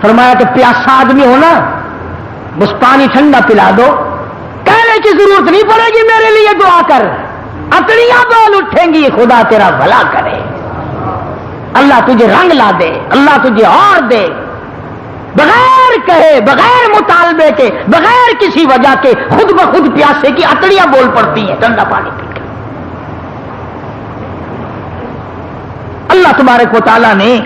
S2: فرمایا کہ پیاسا آدمی ہو نا، بس پانی ٹھنڈا پلا دو، کہنے کی ضرورت نہیں پڑے گی میرے لیے دعا کر، اکڑیاں بول اٹھیں گی، خدا تیرا بھلا کرے، اللہ تجھے رنگ لا دے، اللہ تجھے اور دے، بغیر کہے، بغیر مطالبے کے، بغیر کسی وجہ کے خود بخود پیاسے کی اکڑیاں بول پڑتی ہیں ٹھنڈا پانی پی کر۔ اللہ تبارک و تعالیٰ نے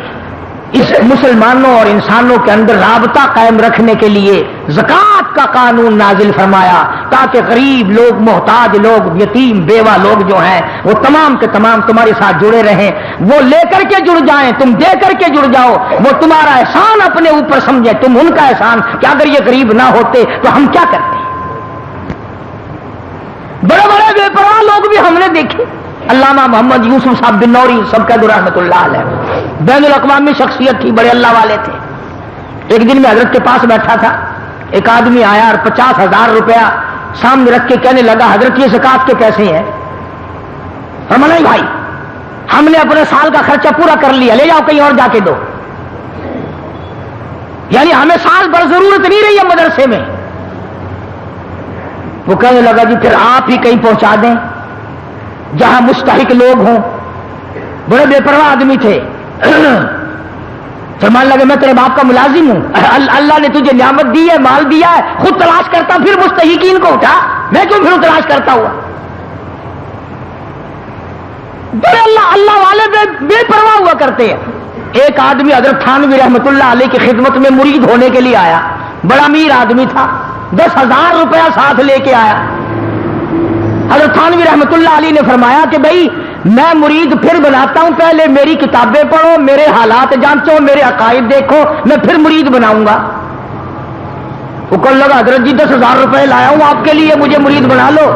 S2: اس مسلمانوں اور انسانوں کے اندر رابطہ قائم رکھنے کے لیے زکوٰۃ کا قانون نازل فرمایا، تاکہ غریب لوگ، محتاج لوگ، یتیم بیوہ لوگ جو ہیں وہ تمام کے تمام تمہارے ساتھ جڑے رہیں، وہ لے کر کے جڑ جائیں، تم دے کر کے جڑ جاؤ، وہ تمہارا احسان اپنے اوپر سمجھیں، تم ان کا احسان، کہ اگر یہ غریب نہ ہوتے تو ہم کیا کرتے۔ بڑے بڑے بے پرواہ لوگ بھی ہم نے دیکھے، علامہ محمد یوسف صاحب بن نوری سبکت رحمت اللہ علیہ بین الاقوامی شخصیت تھی، بڑے اللہ والے تھے۔ ایک دن میں حضرت کے پاس بیٹھا تھا، ایک آدمی آیا اور 50,000 روپیہ سامنے رکھ کے کہنے لگا حضرت یہ زکوٰۃ کے پیسے ہیں۔ ہم نہیں بھائی، ہم نے اپنے سال کا خرچہ پورا کر لیا، لے جاؤ کہیں اور جا کے دو، یعنی ہمیں سال بھر ضرورت نہیں رہی ہے مدرسے میں۔ وہ کہنے لگا جی پھر آپ ہی کہیں پہنچا دیں جہاں مستحق لوگ ہوں۔ بڑے بے پرواہ آدمی تھے، فرمان لگے میں تیرے باپ کا ملازم ہوں، اللہ نے تجھے نعمت دی ہے، مال دیا ہے، خود تلاش کرتا پھر مستحقین کو اٹھا، میں کیوں پھر تلاش کرتا ہوا۔ بڑے اللہ والے بے پرواہ ہوا کرتے ہیں۔ ایک آدمی حضرت تھانوی رحمت اللہ علیہ کی خدمت میں مرید ہونے کے لیے آیا، بڑا امیر آدمی تھا، 10,000 روپیہ ساتھ لے کے آیا۔ حضرت تھانوی رحمت اللہ علیہ نے فرمایا کہ بھائی میں مرید پھر بناتا ہوں، پہلے میری کتابیں پڑھو، میرے حالات جانچو، میرے عقائد دیکھو، میں پھر مرید بناؤں گا۔ وہ کہنے لگا حضرت جی 10,000 روپے لایا ہوں آپ کے لیے، مجھے مرید بنا لو۔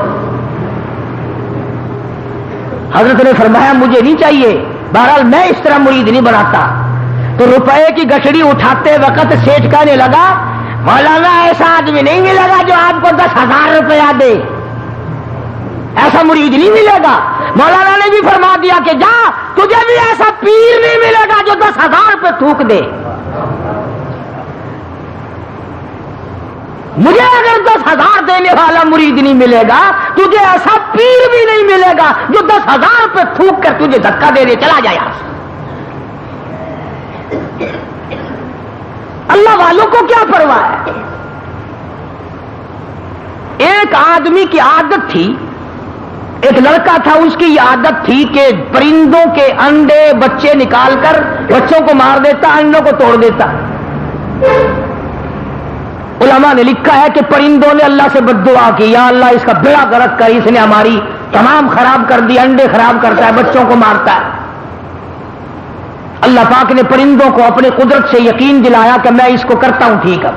S2: حضرت نے فرمایا مجھے نہیں چاہیے، بہرحال میں اس طرح مرید نہیں بناتا۔ تو روپے کی گٹھڑی اٹھاتے وقت سیٹھ کہنے لگا مولانا ایسا آدمی نہیں ملے گا جو آپ کو 10,000 روپیہ دے، ایسا مرید نہیں ملے گا۔ مولانا نے بھی فرما دیا کہ جا، تجھے بھی ایسا پیر نہیں ملے گا جو 10,000 روپے تھوک دے۔ مجھے اگر 10,000 دینے والا مرید نہیں ملے گا، تجھے ایسا پیر بھی نہیں ملے گا جو 10,000 روپے تھوک کر تجھے دھکا دے دے چلا جائے۔ اللہ والوں کو کیا پرواہ ہے؟ ایک آدمی کی عادت تھی، ایک لڑکا تھا، اس کی یہ عادت تھی کہ پرندوں کے انڈے بچے نکال کر بچوں کو مار دیتا، انڈوں کو توڑ دیتا۔ علماء نے لکھا ہے کہ پرندوں نے اللہ سے بد دعا کی، یا اللہ اس کا بیڑا غرق کر، اس نے ہماری تمام خراب کر دی، انڈے خراب کرتا ہے، بچوں کو مارتا ہے۔ اللہ پاک نے پرندوں کو اپنے قدرت سے یقین دلایا کہ میں اس کو کرتا ہوں ٹھیک ہے،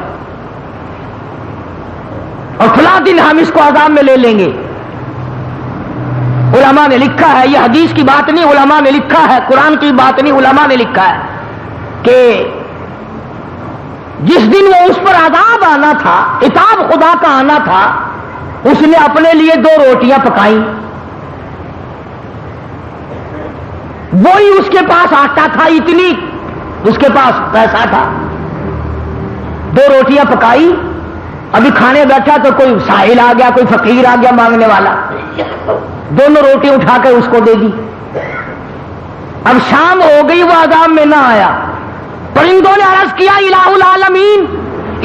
S2: اور فلاں دن ہم اس کو عذاب میں لے لیں گے۔ علماء نے لکھا ہے، یہ حدیث کی بات نہیں، علماء نے لکھا ہے، قرآن کی بات نہیں، علماء نے لکھا ہے کہ جس دن وہ اس پر عذاب آنا تھا، عتاب خدا کا آنا تھا، اس نے اپنے لیے 2 روٹیاں پکائیں، وہی اس کے پاس آٹا تھا، اتنی اس کے پاس پیسہ تھا، 2 روٹیاں پکائی، ابھی کھانے بیٹھا تو کوئی سائل آ گیا، کوئی فقیر آ گیا مانگنے والا، دونوں روٹی اٹھا کر اس کو دے دی۔ اب شام ہو گئی، وہ عذاب میں نہ آیا۔ پرندوں نے عرض کیا الہ العالمین،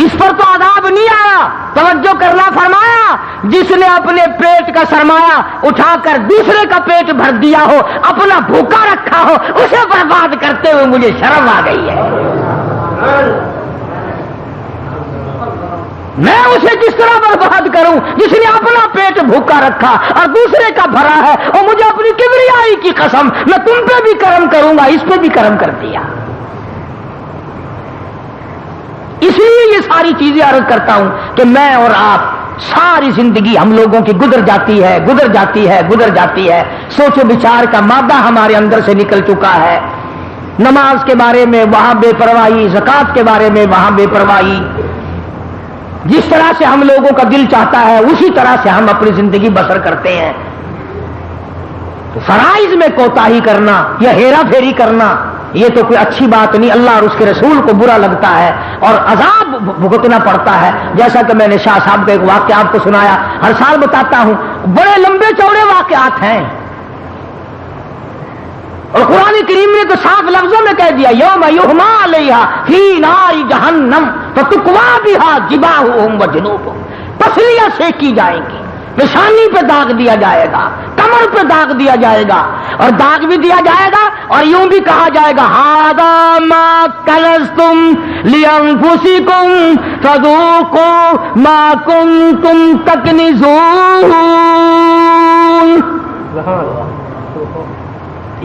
S2: اس پر تو عذاب نہیں آیا، توجہ کرنا فرمایا، جس نے اپنے پیٹ کا سرمایہ اٹھا کر دوسرے کا پیٹ بھر دیا ہو، اپنا بھوکا رکھا ہو، اسے برباد کرتے ہوئے مجھے شرم آ گئی ہے۔ میں اسے کس طرح برباد کروں جس نے اپنا پیٹ بھوکا رکھا اور دوسرے کا بھرا ہے، اور مجھے اپنی کبریائی کی قسم، میں تم پہ بھی کرم کروں گا، اس پہ بھی کرم کر دیا۔ اس لیے یہ ساری چیزیں عرض کرتا ہوں کہ میں اور آپ ساری زندگی ہم لوگوں کی گزر جاتی ہے، گزر جاتی ہے، گزر جاتی ہے، سوچ و بچار کا مادہ ہمارے اندر سے نکل چکا ہے۔ نماز کے بارے میں وہاں بے پرواہی، زکوٰۃ کے بارے میں وہاں بے پرواہی، جس طرح سے ہم لوگوں کا دل چاہتا ہے اسی طرح سے ہم اپنی زندگی بسر کرتے ہیں۔ تو فرائض میں کوتاہی کرنا یا ہیرا پھیری کرنا یہ تو کوئی اچھی بات نہیں، اللہ اور اس کے رسول کو برا لگتا ہے اور عذاب بھگتنا پڑتا ہے۔ جیسا کہ میں نے شاہ صاحب کا ایک واقعہ آپ کو سنایا، ہر سال بتاتا ہوں، بڑے لمبے چوڑے واقعات ہیں، اور قرآن کریم نے تو صاف لفظوں میں کہہ دیا یوم یحما علیہا فی نار جہنم فتکوا بہا جباہہم وجنوبہم، پسلیاں سینکی جائیں گی، پیشانی پہ داغ دیا جائے گا، کمر پہ داغ دیا جائے گا، اور داغ بھی دیا جائے گا اور یوں بھی کہا جائے گا ھذا ما کنزتم لانفسکم فذوقوا ما کنتم تکنزون۔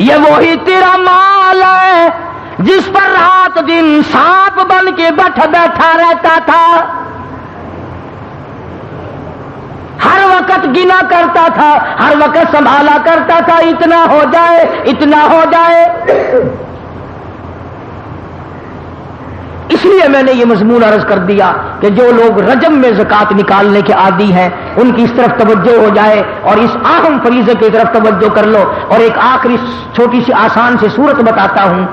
S2: یہ وہی تیرا مال ہے جس پر رات دن سانپ بن کے بیٹھا رہتا تھا، ہر وقت گنا کرتا تھا، ہر وقت سنبھالا کرتا تھا، اتنا ہو جائے اتنا ہو جائے۔ اس لیے میں نے یہ مضمون عرض کر دیا کہ جو لوگ رجب میں زکوٰۃ نکالنے کے عادی ہیں ان کی اس طرف توجہ ہو جائے اور اس اہم فریضے کی طرف توجہ کر لو۔ اور ایک آخری چھوٹی سی آسان سی صورت بتاتا ہوں۔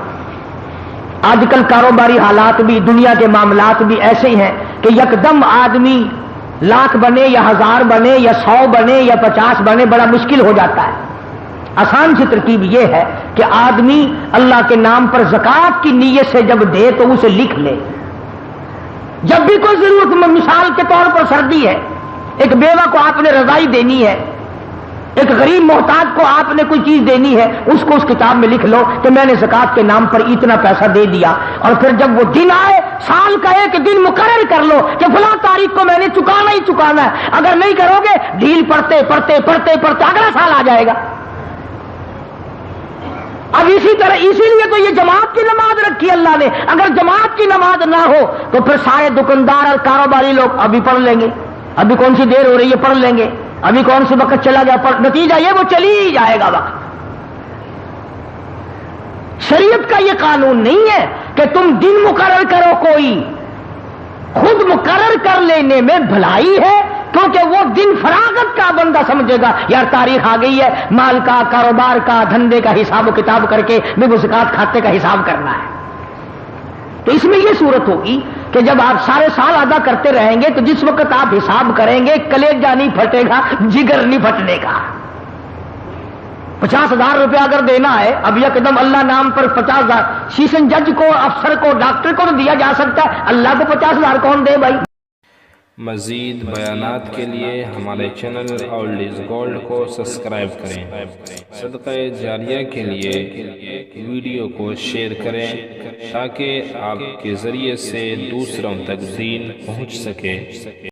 S2: آج کل کاروباری حالات بھی، دنیا کے معاملات بھی ایسے ہی ہیں کہ یکدم آدمی لاکھ بنے یا 1000 بنے یا 100 بنے یا 50 بنے بڑا مشکل ہو جاتا ہے۔ آسان سی ترکیب یہ ہے کہ آدمی اللہ کے نام پر زکوٰۃ کی نیت سے جب دے تو اسے لکھ لے۔ جب بھی کوئی ضرورت، مثال کے طور پر سردی ہے، ایک بیوہ کو آپ نے رضائی دینی ہے، ایک غریب محتاج کو آپ نے کوئی چیز دینی ہے، اس کو اس کتاب میں لکھ لو کہ میں نے زکوٰۃ کے نام پر اتنا پیسہ دے دیا، اور پھر جب وہ دن آئے سال کا ایک دن مقرر کر لو کہ فلاں تاریخ کو میں نے چکانا ہی چکانا ہے، اگر نہیں کرو گے ڈھیل پڑتے پڑتے پڑتے پڑتے اگلا سال آ جائے گا۔ اب اسی طرح، اسی لیے تو یہ جماعت کی نماز رکھی اللہ نے۔ اگر جماعت کی نماز نہ ہو تو پھر سارے دکاندار اور کاروباری لوگ ابھی پڑھ لیں گے، ابھی کون سی دیر ہو رہی ہے پڑھ لیں گے، ابھی کون سی وقت چلا گیا پڑھ، نتیجہ یہ وہ چلی ہی جائے گا وقت۔ شریعت کا یہ قانون نہیں ہے کہ تم دن مقرر کرو، کوئی خود مقرر کر لینے میں بھلائی ہے، کیونکہ وہ دن فراغت کا بندہ سمجھے گا یار تاریخ آ گئی ہے، مال کا، کاروبار کا، دھندے کا حساب و کتاب کر کے میں وہ زکوٰۃ کھاتے کا حساب کرنا ہے۔ تو اس میں یہ صورت ہوگی کہ جب آپ سارے سال ادا کرتے رہیں گے تو جس وقت آپ حساب کریں گے کلیجہ نہیں پھٹے گا، جگر نہیں پھٹنے کا۔ 50,000 روپیہ اگر دینا ہے، اب یکدم اللہ نام پر 50,000 سیشن جج کو، افسر کو، ڈاکٹر کو تو دیا جا سکتا ہے، اللہ کو 50,000 کون دے بھائی؟
S1: مزید بیانات کے لیے ہمارے چینل اولڈ از گولڈ کو سبسکرائب کریں۔ صدقہ جاریہ کے لیے ویڈیو کو شیئر کریں تاکہ آپ کے ذریعے سے دوسروں تک دین پہنچ سکے۔